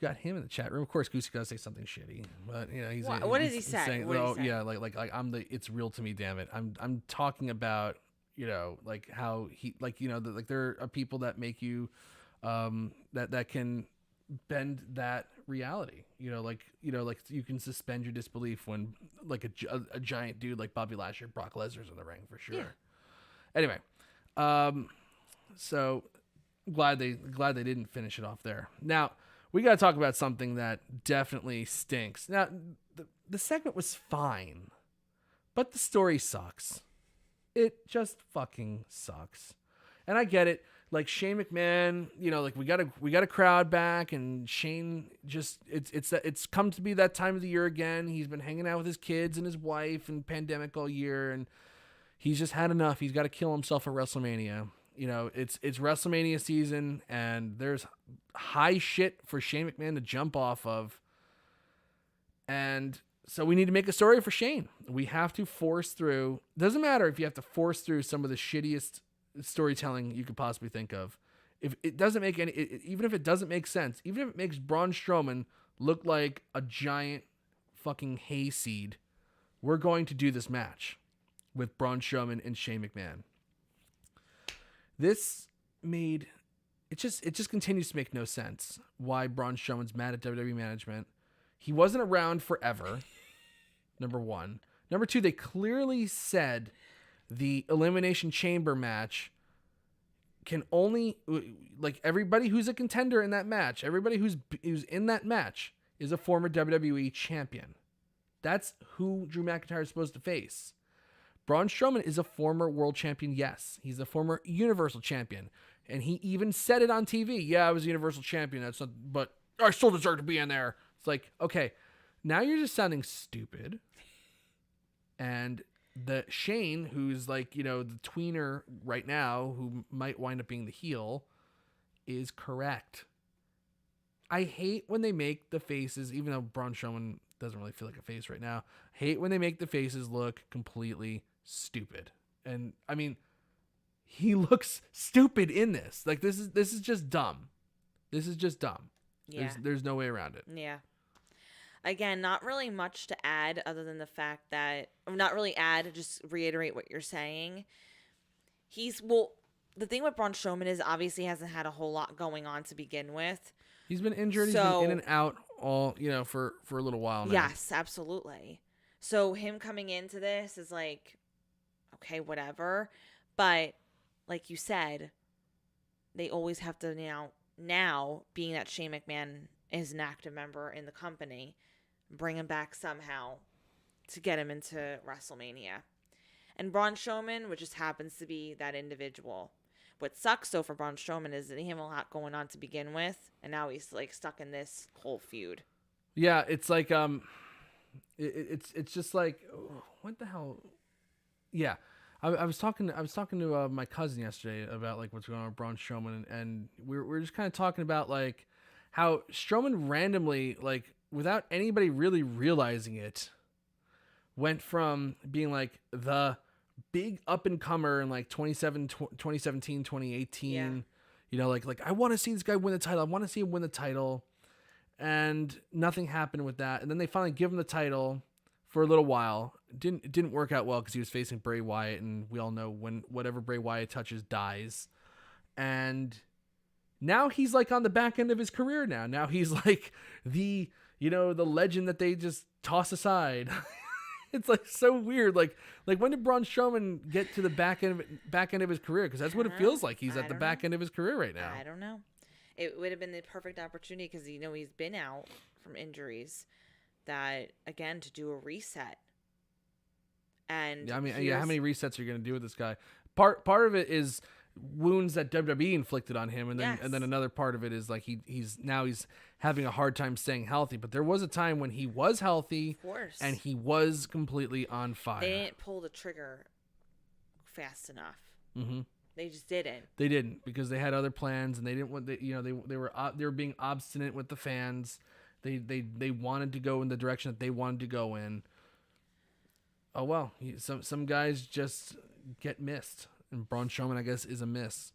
Got him in the chat room. Of course, Goosey got to say something shitty, but he's what does he say? Saying, yeah, like it's real to me, damn it. I'm talking about, like how he, like, there are people that make you, that can bend that reality, like you can suspend your disbelief when, like, a giant dude like Bobby Lashley or Brock Lesnar's in the ring, for sure. Yeah. Anyway, so glad they didn't finish it off there. Now we got to talk about something that definitely stinks. Now the segment was fine, but the story sucks. It just fucking sucks. And I get it. Like Shane McMahon, like we got a crowd back, and Shane just it's come to be that time of the year again. He's been hanging out with his kids and his wife and pandemic all year, and he's just had enough. He's got to kill himself at WrestleMania. It's WrestleMania season, and there's high shit for Shane McMahon to jump off of. And so we need to make a story for Shane. We have to force through. Doesn't matter if you have to force through some of the shittiest storytelling you could possibly think of. If it doesn't make even if it doesn't make sense, even if it makes Braun Strowman look like a giant fucking hayseed, we're going to do this match with Braun Strowman and Shane McMahon. This made it just continues to make no sense why Braun Strowman's mad at WWE management. He wasn't around forever. Number one. Number two, they clearly said the Elimination Chamber match can only, like, everybody who's a contender in that match, everybody who's in that match is a former WWE champion. That's who Drew McIntyre is supposed to face. Braun Strowman is a former world champion, yes. He's a former Universal champion. And he even said it on TV. Yeah, I was a Universal champion, but I still deserve to be in there. It's like, okay, now you're just sounding stupid. And the Shane, who's like, the tweener right now, who might wind up being the heel, is correct. I hate when they make the faces, even though Braun Strowman doesn't really feel like a face right now, I hate when they make the faces look completely stupid. And I mean, he looks stupid in this. Like, this is just dumb. This is just dumb. Yeah. There's no way around it. Yeah. again, not really much to add other than the fact that, not really add, just reiterate what you're saying. The thing with Braun Strowman is obviously he hasn't had a whole lot going on to begin with. He's been injured. He's been in and out all, for a little while now. Yes, absolutely. So him coming into this is like, okay, whatever. But like you said, they always have to now being that Shane McMahon is an active member in the company, bring him back somehow to get him into WrestleMania. And Braun Strowman, which just happens to be that individual. What sucks though for Braun Strowman is that he had a lot going on to begin with, and now he's like stuck in this whole feud. Yeah, it's like it's just like, what the hell? Yeah, I was talking to my cousin yesterday about like what's going on with Braun Strowman, and we're just kind of talking about like how Strowman randomly, like without anybody really realizing it, went from being like the big up and comer in like 2017, 2018. Yeah. Like I want to see this guy win the title. I want to see him win the title. And nothing happened with that. And then they finally give him the title for a little while. It didn't work out well because he was facing Bray Wyatt, and we all know when whatever Bray Wyatt touches dies. And now he's like on the back end of his career now. Now he's like the legend that they just toss aside. It's like so weird. Like when did Braun Strowman get to the back end of his career? Because that's what it feels like. He's at the back end of his career right now. I don't know. It would have been the perfect opportunity because he's been out from injuries. That again to do a reset. And yeah, I mean, how many resets are you going to do with this guy? Part of it is wounds that WWE inflicted on him, and then another part of it is like he's having a hard time staying healthy. But there was a time when he was healthy, of course, and he was completely on fire. They didn't pull the trigger fast enough. Mm-hmm. They just didn't. They didn't because they had other plans, and they didn't want. They were being obstinate with the fans. They wanted to go in the direction that they wanted to go in. Oh well, some guys just get missed. And Braun Strowman, I guess, is a miss.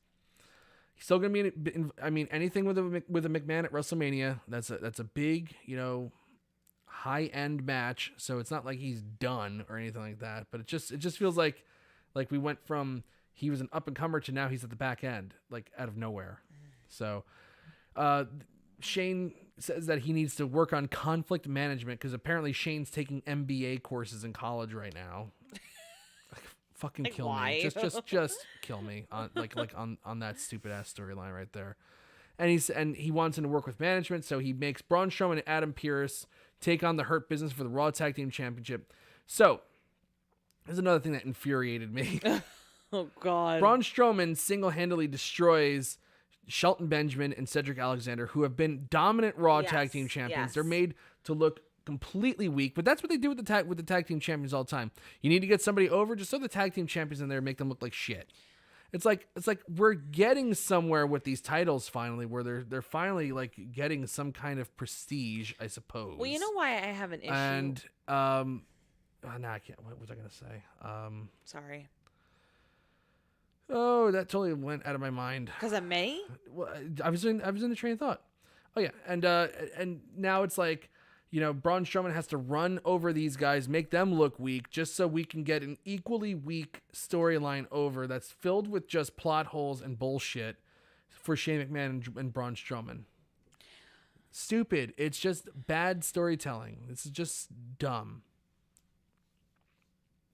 He's still gonna be. I mean, anything with a McMahon at WrestleMania, that's a big, high end match. So it's not like he's done or anything like that. But it just feels like we went from he was an up and comer to now he's at the back end, like out of nowhere. So, Shane says that he needs to work on conflict management because apparently Shane's taking MBA courses in college right now. Fucking kill why? me. Just kill me on on that stupid ass storyline right there. And he wants him to work with management, so he makes Braun Strowman and Adam Pearce take on the Hurt Business for the Raw Tag Team Championship. So there's another thing that infuriated me. Oh God. Braun Strowman single-handedly destroys Shelton Benjamin and Cedric Alexander, who have been dominant Raw Tag Team Champions. Yes. They're made to look completely weak, but that's what they do with the tag team champions all the time. You need to get somebody over just so the tag team champions in there make them look like shit. It's like we're getting somewhere with these titles finally, where they're finally like getting some kind of prestige, I suppose. Well, you know why I have an issue. And I can't. What was I gonna say? Sorry. Oh, that totally went out of my mind. Because of me? Well, I was in the train of thought. Oh yeah, and now it's like, Braun Strowman has to run over these guys, make them look weak, just so we can get an equally weak storyline over that's filled with just plot holes and bullshit for Shane McMahon and Braun Strowman. Stupid. It's just bad storytelling. This is just dumb.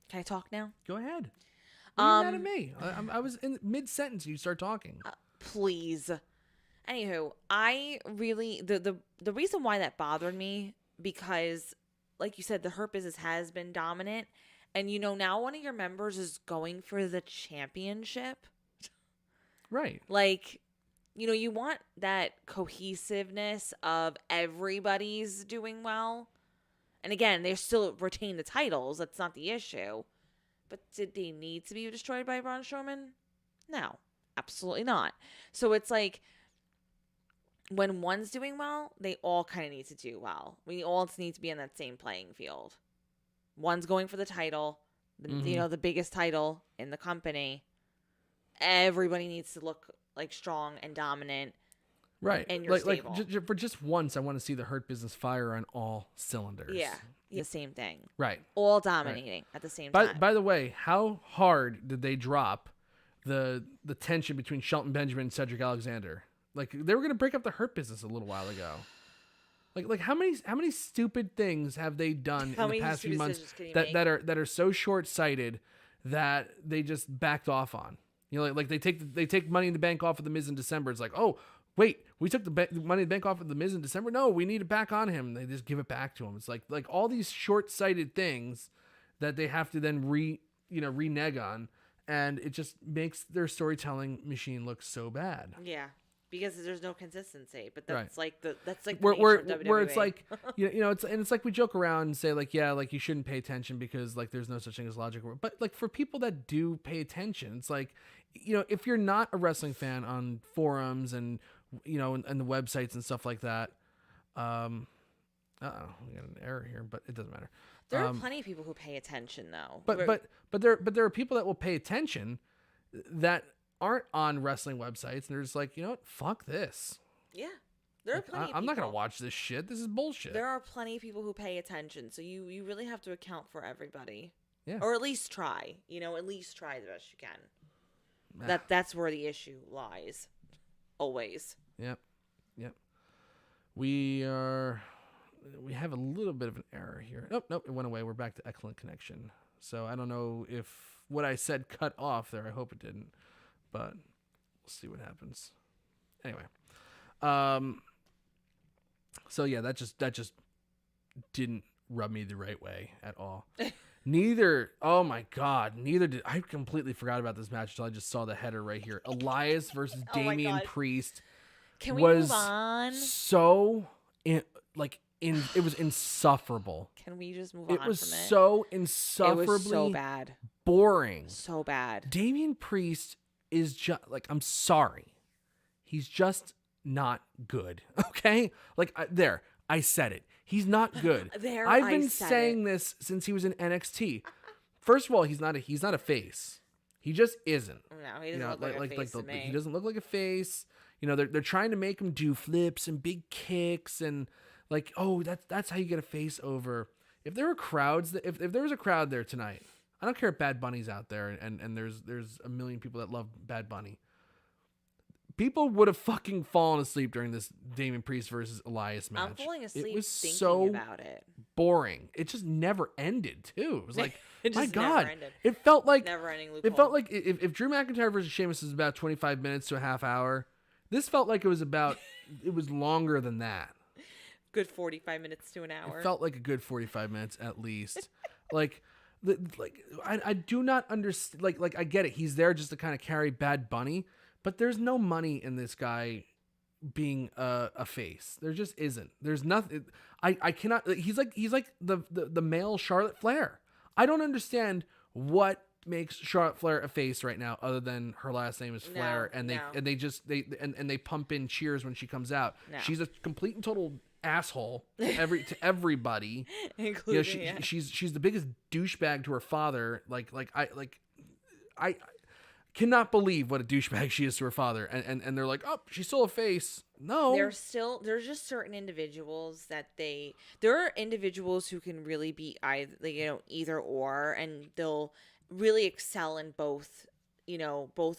Can I talk now? Go ahead. What are you mad at me? I was in mid-sentence. You start talking. Please. Anywho, I really the reason why that bothered me, because like you said, the Hurt Business has been dominant, and now one of your members is going for the championship. Right. Like, you want that cohesiveness of everybody's doing well. And again, they still retain the titles. That's not the issue. But did they need to be destroyed by Braun Strowman? No, absolutely not. So it's like, when one's doing well, they all kind of need to do well. We all need to be in that same playing field. One's going for the title, the biggest title in the company. Everybody needs to look like strong and dominant. Right. And you're like stable. for just once, I want to see the Hurt Business fire on all cylinders. Yeah. The same thing. Right. All dominating at the same time. By the way, how hard did they drop the tension between Shelton Benjamin and Cedric Alexander? Like they were going to break up the Hurt Business a little while ago. Like how many stupid things have they done in the past few months that are so short-sighted that they just backed off on? You know, like they take Money in the Bank off of the Miz in December. It's like, oh wait, we took the Money in the Bank off of the Miz in December. No, we need it back on him. They just give it back to him. It's like all these short-sighted things that they have to then renege on, and it just makes their storytelling machine look so bad. Yeah. Because there's no consistency, but that's right. that's like where WWE. It's like it's like we joke around and say like, yeah, like you shouldn't pay attention because like there's no such thing as logic, but like for people that do pay attention, it's like, if you're not a wrestling fan on forums and and the websites and stuff like that, we got an error here, but it doesn't matter. There are plenty of people who pay attention though. But there are people that will pay attention that aren't on wrestling websites, and they're just like, fuck this. Yeah. There are plenty of people. I'm not going to watch this shit. This is bullshit. There are plenty of people who pay attention, so you really have to account for everybody. Yeah. Or at least try. At least try the best you can. That's where the issue lies. Always. Yep. We have a little bit of an error here. Nope, it went away. We're back to excellent connection. So I don't know if what I said cut off there. I hope it didn't. But we'll see what happens. Anyway, so yeah, that just didn't rub me the right way at all. Oh my God, neither did I. Completely forgot about this match until I just saw the header right here. Elias versus Damian Priest. Can we move on? It was insufferable. Can we just move on? It was so insufferably. It was so bad. Boring. So bad. Damian Priest is just like, I'm sorry, he's just not good. Okay, I said it. He's not good. I've been saying this since he was in NXT. First of all, he's not a face. He just isn't. No, he doesn't look like a face to me. He doesn't look like a face. They're trying to make him do flips and big kicks and like, oh, that's how you get a face over. If there were crowds, if there was a crowd there tonight. I don't care if Bad Bunny's out there and there's a million people that love Bad Bunny. People would have fucking fallen asleep during this Damian Priest versus Elias match. I'm falling asleep it was thinking so about it. Boring. It just never ended, too. It was like, my God. Never ended. It felt like never-ending loophole. It felt like if Drew McIntyre versus Sheamus is about 25 minutes to a half hour, this felt like it was longer than that. Good 45 minutes to an hour. It felt like a good 45 minutes at least. I do not understand. Like I get it. He's there just to kind of carry Bad Bunny, but there's no money in this guy being a face. There just isn't. There's nothing. I cannot. He's like the male Charlotte Flair. I don't understand what makes Charlotte Flair a face right now, other than her last name is Flair, and they pump in cheers when she comes out. No. She's a complete and total asshole to everybody, including she's the biggest douchebag to her father. I cannot believe what a douchebag she is to her father, and they're like, oh, she's still a face. No, there's just certain individuals that there are individuals who can really be either or, and they'll really excel in both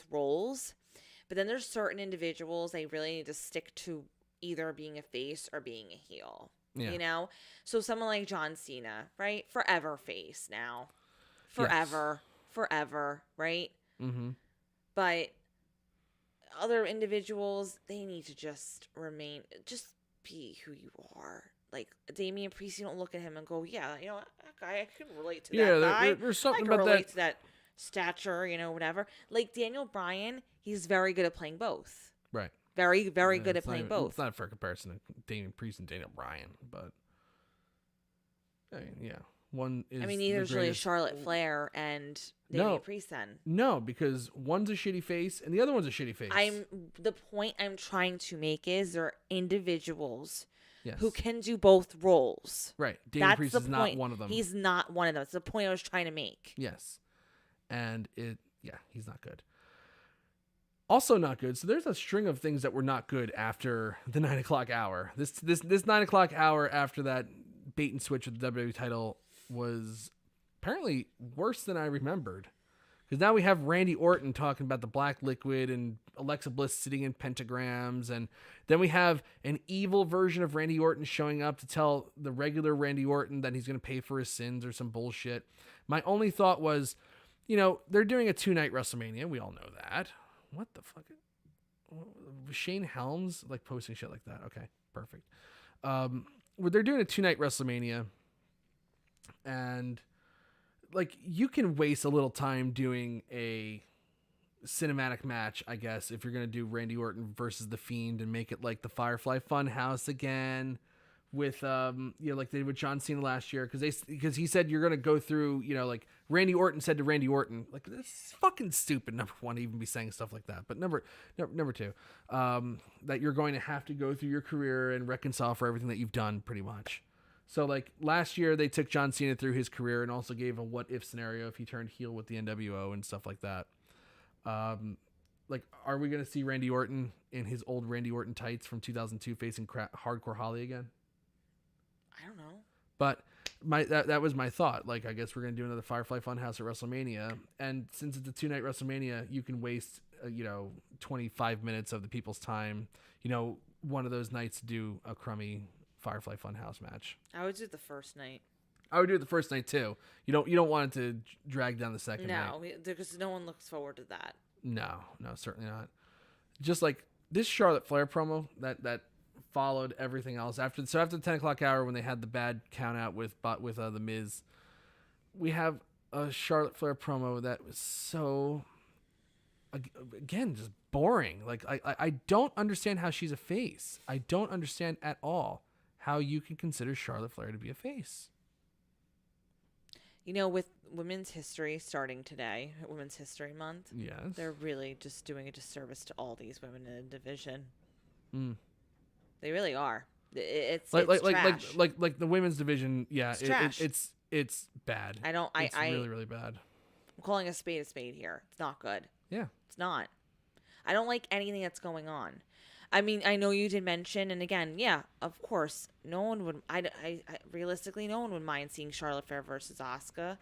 roles. But then there's certain individuals they really need to stick to either being a face or being a heel. Yeah. So someone like John Cena, right? Forever face now. Forever, right? Mm-hmm. But other individuals, they need to just be who you are. Like Damian Priest, you don't look at him and go, yeah, that guy, I can relate to that guy. There's something I can about relate to that stature, whatever. Like Daniel Bryan, he's very good at playing both. Right. Very, very good at playing both. It's not a fair comparison to Damian Priest and Daniel Bryan, but one is. Neither is really Charlotte Flair and Damian Priest then. No, because one's a shitty face and the other one's a shitty face. The point I'm trying to make is there are individuals who can do both roles. Right. Damian Priest is not one of them. He's not one of them. It's the point I was trying to make. Yes. And he's not good. Also not good. So there's a string of things that were not good after the 9 o'clock hour. This 9 o'clock hour after that bait and switch with the WWE title was apparently worse than I remembered. Because now we have Randy Orton talking about the black liquid and Alexa Bliss sitting in pentagrams. And then we have an evil version of Randy Orton showing up to tell the regular Randy Orton that he's going to pay for his sins or some bullshit. My only thought was, they're doing a 2-night WrestleMania. We all know that. What the fuck? Was Shane Helms posting shit like that? Okay, perfect. They're doing a 2-night WrestleMania. And you can waste a little time doing a cinematic match, I guess, if you're going to do Randy Orton versus The Fiend and make it like the Firefly Funhouse again with, like they did with John Cena last year. Because he said you're going to go through, Randy Orton said to Randy Orton, it's fucking stupid, number one, to even be saying stuff like that. But number two, that you're going to have to go through your career and reconcile for everything that you've done pretty much. So, last year, they took John Cena through his career and also gave a what-if scenario if he turned heel with the NWO and stuff like that. Are we going to see Randy Orton in his old Randy Orton tights from 2002 facing Hardcore Holly again? I don't know. But that was my thought. I guess we're going to do another Firefly Funhouse at WrestleMania. And since it's a 2-night WrestleMania, you can waste, 25 minutes of the people's time, one of those nights to do a crummy Firefly Funhouse match. I would do the first night. I would do it the first night too. You don't want it to drag down the second night. No, because no one looks forward to that. No, certainly not. Just this Charlotte Flair promo that followed everything else after the 10 o'clock hour when they had the bad count out with the Miz, we have a Charlotte Flair promo that was so, again, just boring. I don't understand how she's a face. I don't understand at all how you can consider Charlotte Flair to be a face. With Women's History starting today, Women's History Month, yes, they're really just doing a disservice to all these women in the division. Mm. They really are. It's trash. Like the women's division. Yeah, it's trash. It's bad. It's really, really bad. I'm calling a spade here. It's not good. Yeah, it's not. I don't like anything that's going on. I mean, I know you did mention, and again, yeah, of course, no one would. I realistically, no one would mind seeing Charlotte Flair versus Asuka.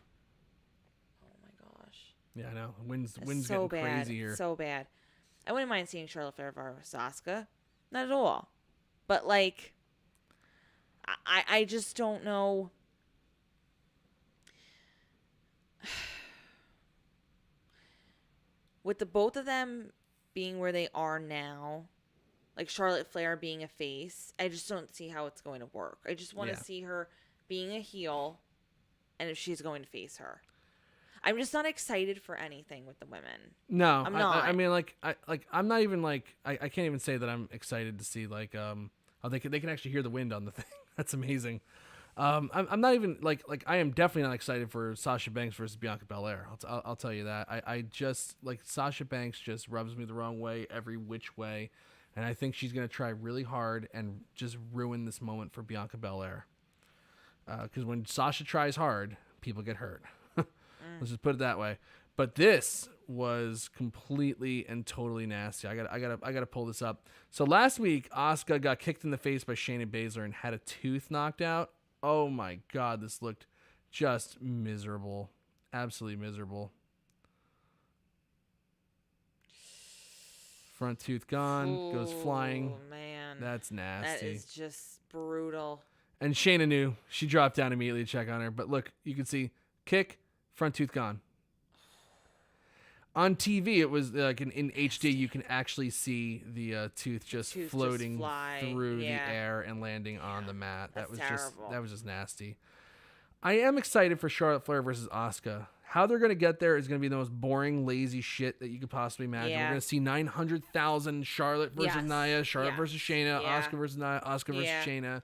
Oh my gosh. Yeah, I know. Wins so getting bad. crazy here. So bad. I wouldn't mind seeing Charlotte Flair versus Asuka, not at all. But I just don't know. With the both of them being where they are now, Charlotte Flair being a face, I just don't see how it's going to work. I just want to see her being a heel, and if she's going to face her. I'm just not excited for anything with the women. No, I'm not. I mean, I'm not even I can't even say that I'm excited to see they can actually hear the wind on the thing. That's amazing. I'm not even I am definitely not excited for Sasha Banks versus Bianca Belair. I'll tell you that. I just Sasha Banks just rubs me the wrong way every which way. And I think she's going to try really hard and just ruin this moment for Bianca Belair. Because when Sasha tries hard, people get hurt. Let's just put it that way. But this was completely and totally nasty. I gotta pull this up. So last week, Asuka got kicked in the face by Shayna Baszler and had a tooth knocked out. Oh my God, this looked just miserable. Absolutely miserable. Front tooth gone, goes flying. Oh, man. That's nasty. That is just brutal. And Shayna knew. She dropped down immediately to check on her. But look, you can see kick, front tooth gone. On TV, it was in HD, you can actually see the tooth just floating through the air and landing on the mat. That was just nasty. I am excited for Charlotte Flair versus Asuka. How they're going to get there is going to be the most boring, lazy shit that you could possibly imagine. Yeah. We're going to see 900,000 Charlotte versus Nia, Charlotte versus Shayna, Asuka versus Nia, Asuka versus Shayna.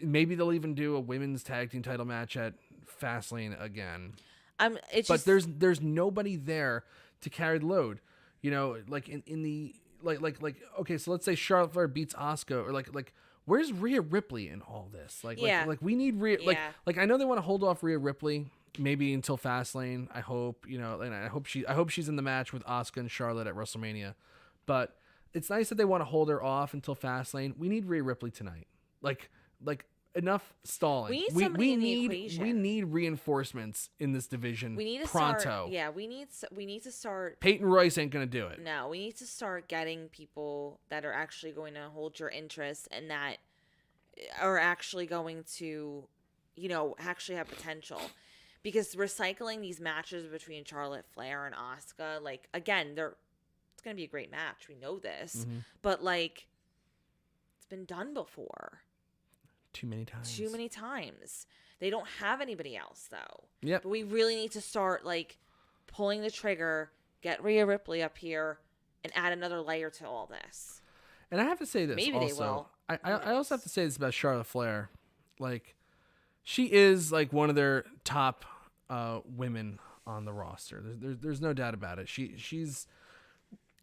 Maybe they'll even do a women's tag team title match at Fastlane again. But there's nobody there to carry the load. Okay, so let's say Charlotte Flair beats Asuka, or where's Rhea Ripley in all this? We need Rhea. I know they want to hold off Rhea Ripley maybe until Fastlane. I hope, and I hope she's in the match with Asuka and Charlotte at WrestleMania. But it's nice that they want to hold her off until Fastlane. We need Rhea Ripley tonight. Like enough stalling. We need somebody in the equation. We need reinforcements in this division. We need to pronto. Start, yeah, we need to start. Peyton Royce ain't gonna do it. No, we need to start getting people that are actually going to hold your interest and that are actually going to, actually have potential. Because recycling these matches between Charlotte Flair and Asuka, like, again, it's gonna be a great match. We know this, but like, it's been done before. Too many times. They don't have anybody else, though. Yep. But we really need to start, like, pulling the trigger, get Rhea Ripley up here, and add another layer to all this. And I have to say this Maybe also. they will. I also have to say this about Charlotte Flair. Like, she is, like, one of their top women on the roster. There's no doubt about it. She's...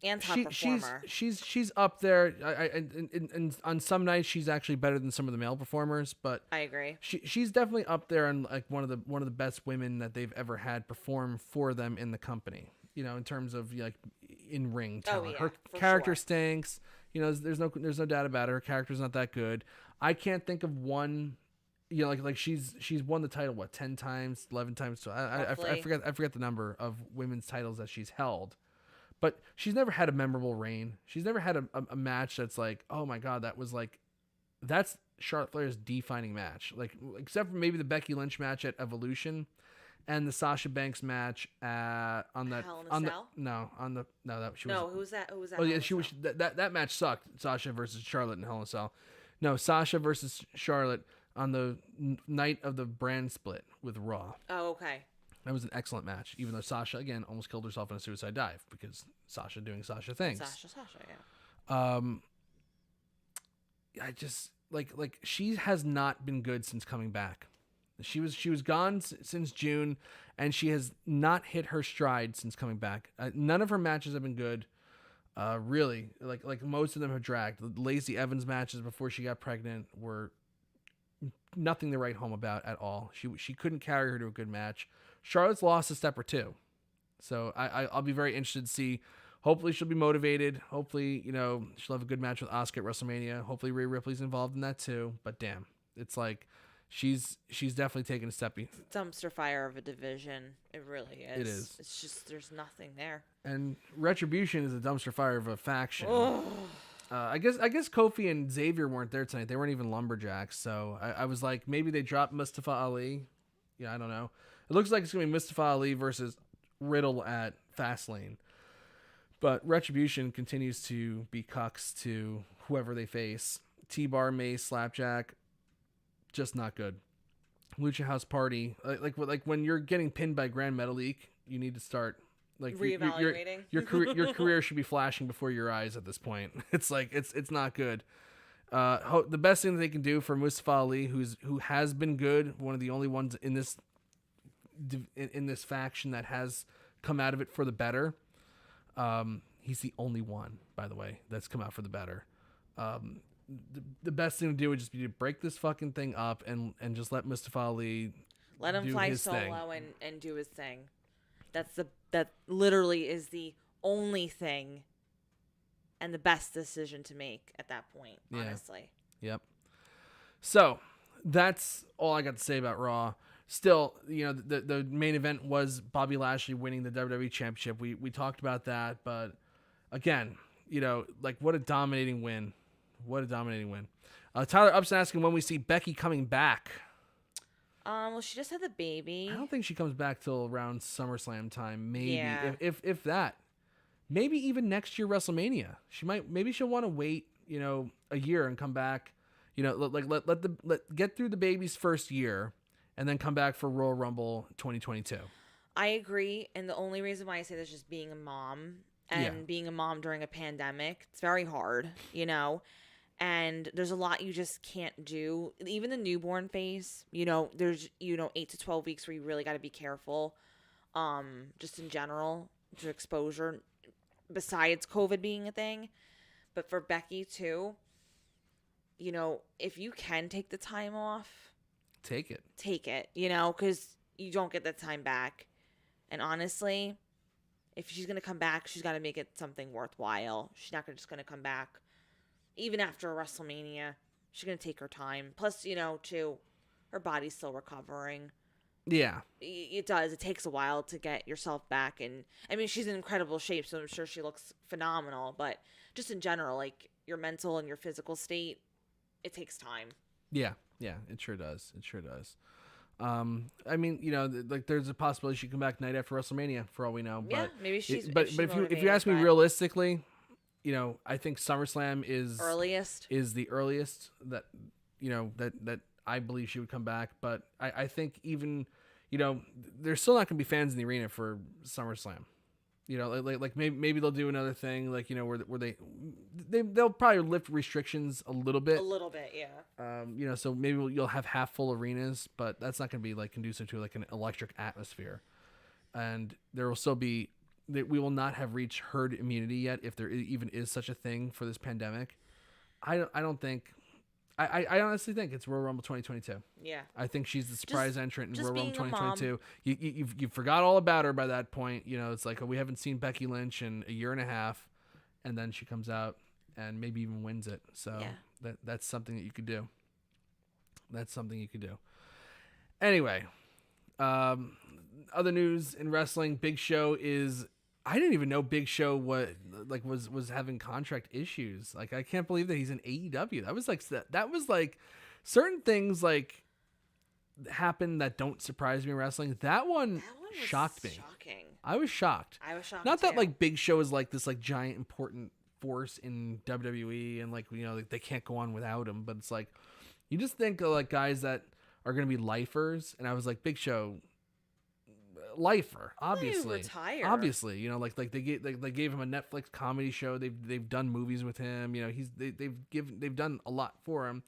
And top performer. She's up there. And on some nights she's actually better than some of the male performers, but I agree. She's definitely up there and like one of the best women that they've ever had perform for them in the company. In terms of like in ring talent. Oh, yeah, her character stinks. There's no doubt about it. Her character's not that good. I can't think of one. Like she's won the title 10 times, 11 times. So I forget the number of women's titles that she's held. But she's never had a memorable reign. She's never had a match that's like, oh my God, that's Charlotte Flair's defining match. Like, except for maybe the Becky Lynch match at Evolution, and the Sasha Banks match on that. Hell in a Cell? Who was that? Who was that? Oh yeah, that match sucked. Sasha versus Charlotte in Hell in a Cell. No, Sasha versus Charlotte on the night of the brand split with Raw. Oh, okay. That was an excellent match, even though Sasha, again, almost killed herself in a suicide dive because Sasha doing Sasha things. Sasha, yeah. I just, like she has not been good since coming back. She was gone since June, and she has not hit her stride since coming back. None of her matches have been good, really. Like most of them have dragged. The Lacey Evans matches before she got pregnant were nothing to write home about at all. She couldn't carry her to a good match. Charlotte's lost a step or two. So I'll be very interested to see. Hopefully she'll be motivated. Hopefully, she'll have a good match with Asuka at WrestleMania. Hopefully Rhea Ripley's involved in that too. But damn, it's like she's definitely taken a step. Dumpster fire of a division. It really is. It is. It's just there's nothing there. And Retribution is a dumpster fire of a faction. I guess Kofi and Xavier weren't there tonight. They weren't even lumberjacks. So I was like, maybe they dropped Mustafa Ali. Yeah, I don't know. It looks like it's going to be Mustafa Ali versus Riddle at Fastlane. But Retribution continues to be cucks to whoever they face. T-Bar, Mace, Slapjack, just not good. Lucha House Party, like when you're getting pinned by Grand Metalik, you need to start like reevaluating. Your career should be flashing before your eyes at this point. It's like it's not good. The best thing that they can do for Mustafa Ali, who has been good, one of the only ones in this faction that has come out of it for the better. He's the only one, by the way, that's come out for the better. The best thing to do would just be to break this fucking thing up and just let Mustafa Ali let him fly solo and do his thing. That literally is the only thing and the best decision to make at that point, honestly. Yep. So that's all I got to say about Raw. Still, the main event was Bobby Lashley winning the WWE Championship. We talked about that, but again, what a dominating win. What a dominating win. Tyler Upson asking when we see Becky coming back. Well, she just had the baby. I don't think she comes back till around SummerSlam time. Maybe, yeah. if that. Maybe even next year WrestleMania. Maybe she'll want to wait, a year and come back. Get through the baby's first year, and then come back for Royal Rumble 2022. I agree, and the only reason why I say this is just being a mom and being a mom during a pandemic. It's very hard, and there's a lot you just can't do. Even the newborn phase, there's 8 to 12 weeks where you really got to be careful, just in general to exposure. Besides COVID being a thing, but for Becky too, if you can take the time off, take it, because you don't get that time back. And honestly, if she's going to come back, she's got to make it something worthwhile. She's not just going to come back. Even after WrestleMania, she's going to take her time. Plus, too, her body's still recovering. Yeah. It does. It takes a while to get yourself back. And, I mean, she's in incredible shape, so I'm sure she looks phenomenal. But just in general, like, your mental and your physical state, it takes time. Yeah. Yeah, it sure does. It sure does. I mean, like there's a possibility she can come back night after WrestleMania for all we know. Yeah, maybe she's. But if you ask me realistically, I think SummerSlam is the earliest that that I believe she would come back. But I think even there's still not gonna be fans in the arena for SummerSlam. Like maybe they'll do another thing like where they'll probably lift restrictions a little bit. Yeah. So maybe you'll have half full arenas, but that's not going to be like conducive to like an electric atmosphere. And there will still be we will not have reached herd immunity yet, if there even is such a thing for this pandemic. I honestly think it's Royal Rumble 2022. Yeah. I think she's the surprise entrant in Royal Rumble being 2022. You forgot all about her by that point. It's like we haven't seen Becky Lynch in a year and a half, and then she comes out and maybe even wins it. So that's something that you could do. Anyway, other news in wrestling, Big Show is. I didn't even know Big Show was having contract issues. Like I can't believe that he's in AEW. That was like certain things like happen that don't surprise me in wrestling. That one shocked me. Shocking. I was shocked. Not too. that like Big Show is like this like giant important force in WWE and like like they can't go on without him, but it's like you just think of like guys that are going to be lifers, and I was like Big Show lifer, obviously. Obviously, like they gave him a Netflix comedy show. They've done movies with him. They've done a lot for him.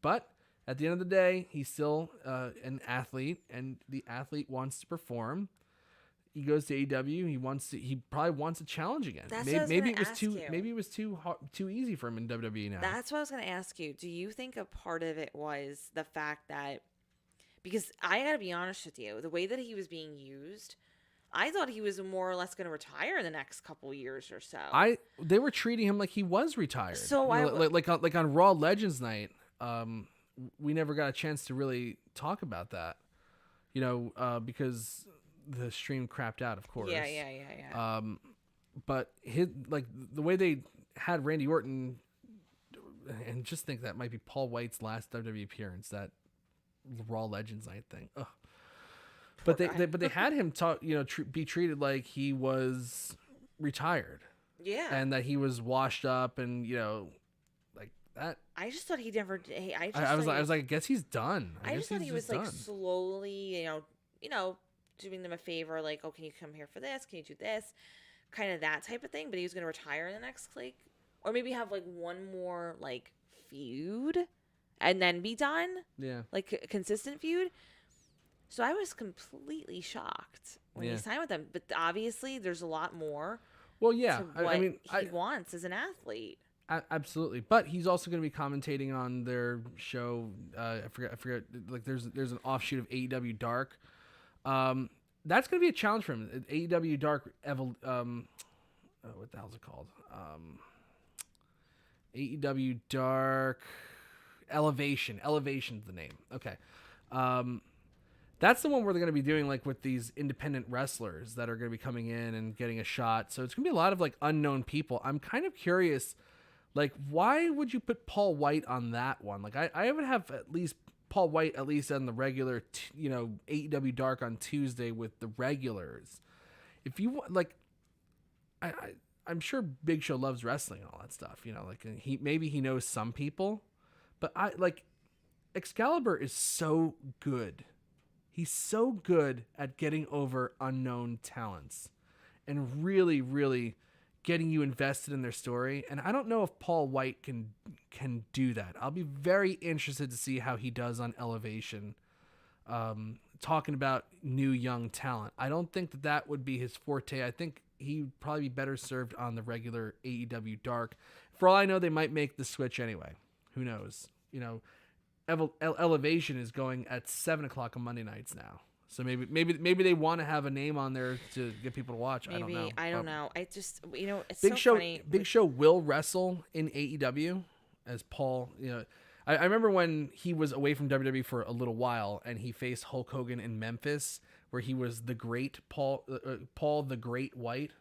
But at the end of the day, he's still an athlete, and the athlete wants to perform. He goes to AEW. He probably wants a challenge again. Maybe it was too easy for him in WWE now. That's what I was going to ask you. Do you think a part of it was the fact that, because I got to be honest with you, the way that he was being used, I thought he was more or less going to retire in the next couple years or so. They were treating him like he was retired. So like on Raw Legends Night, we never got a chance to really talk about that, because the stream crapped out, of course. Yeah. But the way they had Randy Orton, and just think that might be Paul White's last WWE appearance, that Raw Legends Night thing. Ugh. But they had him be treated like he was retired. Yeah. And that he was washed up and like that. I just thought he never. I was like, I guess he's done. I just thought he was like done. slowly, doing them a favor, like, oh, can you come here for this? Can you do this? Kind of that type of thing. But he was going to retire in the next or maybe have like one more like feud and then be done. Yeah. Like a consistent feud. So I was completely shocked when he signed with them. But obviously there's a lot more. Well, yeah. He wants as an athlete. Absolutely. But he's also going to be commentating on their show. I forget. Like there's an offshoot of AEW Dark. That's going to be a challenge for him. AEW Dark what the hell is it called? AEW Dark Elevation. Elevation's the name. Okay. That's the one where they're going to be doing like with these independent wrestlers that are going to be coming in and getting a shot. So it's going to be a lot of like unknown people. I'm kind of curious, like, why would you put Paul White on that one? Like I would have at least Paul White at least on the regular, AEW Dark on Tuesday with the regulars. If you want, like, I'm sure Big Show loves wrestling and all that stuff, like maybe he knows some people, but Excalibur is so good. He's so good at getting over unknown talents and really, really getting you invested in their story. And I don't know if Paul White can do that. I'll be very interested to see how he does on Elevation, talking about new young talent. I don't think that would be his forte. I think he'd probably be better served on the regular AEW Dark. For all I know, they might make the switch anyway. Who knows? Elevation is going at 7:00 on Monday nights now. So maybe they want to have a name on there to get people to watch. Maybe I don't know. I just it's Big so Show funny. Big Show will wrestle in AEW as Paul. I remember when he was away from WWE for a little while and he faced Hulk Hogan in Memphis, where he was the Great Paul the Great White.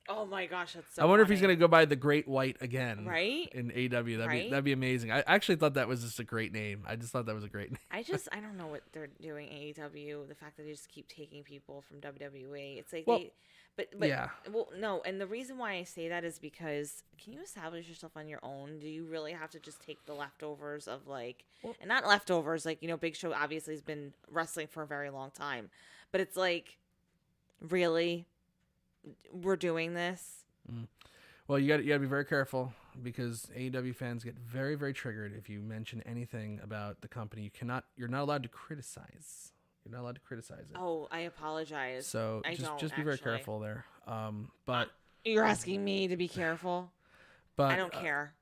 Oh my gosh, that's so I wonder if funny. he's gonna go by the Great White again, Right? In AEW. Right? That'd be amazing. I actually thought that was just a great name. I just thought that was a great name. I don't know what they're doing AEW. The fact that they just keep taking people from WWE. It's like but yeah. Well, no, and the reason why I say that is because can you establish yourself on your own? Do you really have to just take the leftovers of and not leftovers, Big Show obviously has been wrestling for a very long time, but it's like, really, we're doing this? Well, you got to be very careful because AEW fans get very, very triggered if you mention anything about the company. You're not allowed to criticize. You're not allowed to criticize it. Oh, I apologize. So just be very careful there. But you're asking me to be careful. But I don't care.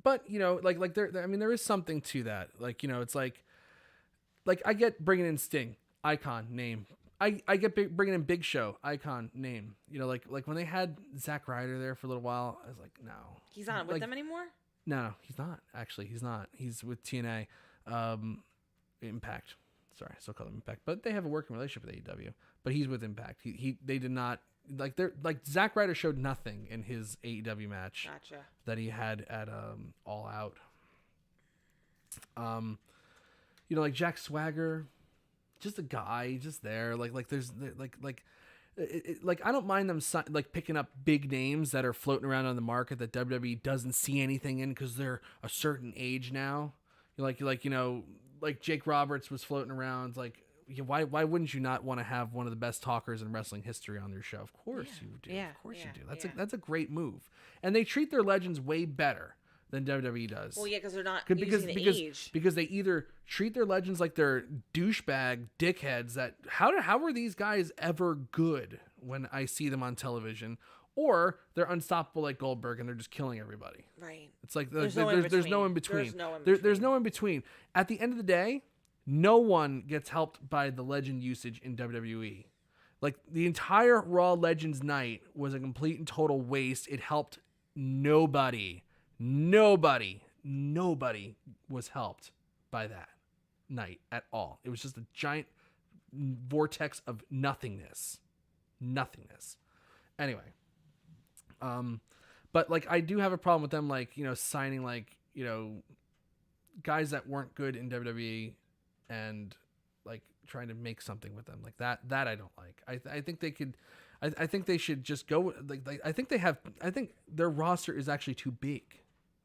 But there is something to that. It's like I get bringing in Sting, icon, name. I get bringing in Big Show, icon, name. Like when they had Zack Ryder there for a little while, I was like, no. He's not with them anymore? No, he's not. Actually, he's not. He's with TNA, Impact. Sorry, I still call them Impact. But they have a working relationship with AEW. But he's with Impact. They did not Zack Ryder showed nothing in his AEW match. Gotcha. That he had at All Out. Like Jack Swagger, just a guy, just there. I don't mind them picking up big names that are floating around on the market that WWE doesn't see anything in because they're a certain age now. Like Jake Roberts was floating around. Why wouldn't you not want to have one of the best talkers in wrestling history on their show? Of course you do. Yeah, of course you do. That's a great move, and they treat their legends way better than WWE does. Well, yeah, because they're not using the age. Because they either treat their legends like they're douchebag dickheads that how are these guys ever good when I see them on television, or they're unstoppable like Goldberg and they're just killing everybody. Right. It's like there's no in between. There's no in between. At the end of the day, no one gets helped by the legend usage in WWE. Like the entire Raw Legends night was a complete and total waste. It helped nobody. Nobody was helped by that night at all. It was just a giant vortex of nothingness. Anyway, but I do have a problem with them, signing guys that weren't good in WWE and trying to make something with them like that. That I don't like. I think they could. I think they should just go. I think their roster is actually too big.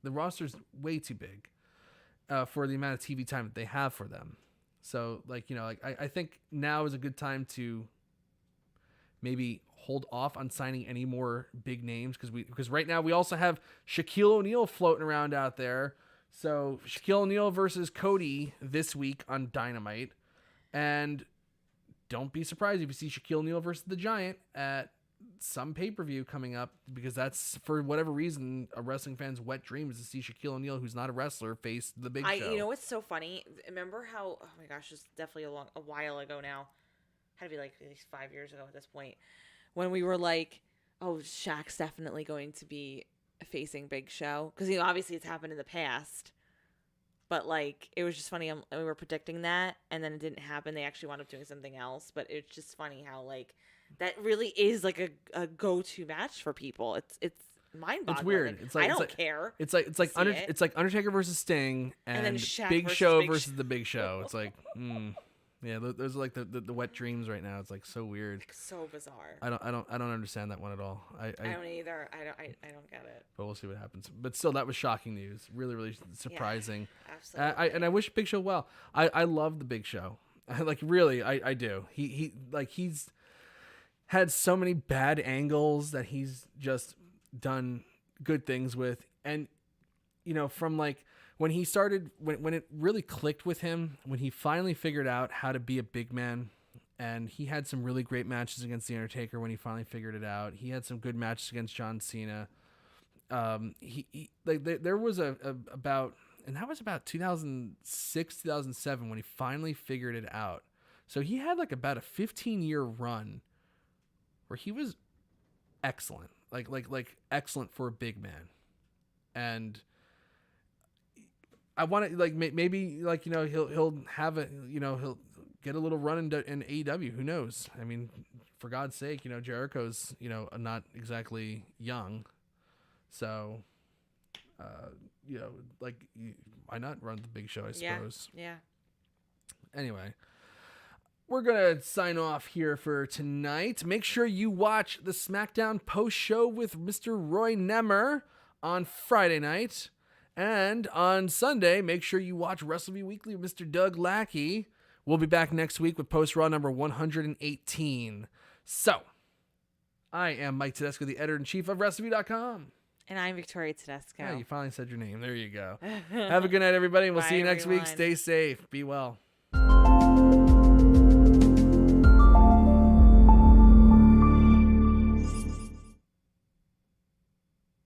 The roster's way too big for the amount of TV time that they have for them. So, I think now is a good time to maybe hold off on signing any more big names because right now we also have Shaquille O'Neal floating around out there. So, Shaquille O'Neal versus Cody this week on Dynamite. And don't be surprised if you see Shaquille O'Neal versus the Giant at some pay-per-view coming up, because that's, for whatever reason, a wrestling fan's wet dream is to see Shaquille O'Neal, who's not a wrestler, face the Big Show. You know what's so funny? Remember how, oh my gosh, it's definitely a while ago now. Had to be at least 5 years ago at this point. When we were like, oh, Shaq's definitely going to be facing Big Show. Because, obviously it's happened in the past. But, it was just funny. We were predicting that, and then it didn't happen. They actually wound up doing something else. But it's just funny how, that really is, a go-to match for people. It's mind-boggling. It's weird. I don't care. It's like Undertaker versus Sting, and then Big Show versus the Big Show. It's yeah, those are the wet dreams right now. It's so weird. It's so bizarre. I don't understand that one at all. I don't either. I don't get it. But we'll see what happens. But still, that was shocking news. Really, really surprising. Yeah, absolutely. And I wish Big Show well. I love the Big Show. Really, I do. He's had so many bad angles that he's just done good things with. And from when he started, when it really clicked with him, when he finally figured out how to be a big man, and he had some really great matches against The Undertaker when he finally figured it out. He had some good matches against John Cena. There was a bout And that was about 2006, 2007 when he finally figured it out. So he had like about a 15-year run where he was excellent, like excellent for a big man. And I want to like maybe like he'll have a he'll get a little run in AEW. Who knows? I mean, for God's sake, Jericho's not exactly young, so why not run the big show? I suppose. Yeah. Anyway, we're going to sign off here for tonight. Make sure you watch the SmackDown post show with Mr. Roy Nemmer on Friday night. And on Sunday, make sure you watch Wrestleview Weekly with Mr. Doug Lackey. We'll be back next week with Post Raw number 118. So, I am Mike Tedesco, the editor-in-chief of Wrestleview.com. And I'm Victoria Tedesco. Yeah, you finally said your name. There you go. Have a good night, everybody, and we'll see you next week. Stay safe. Be well.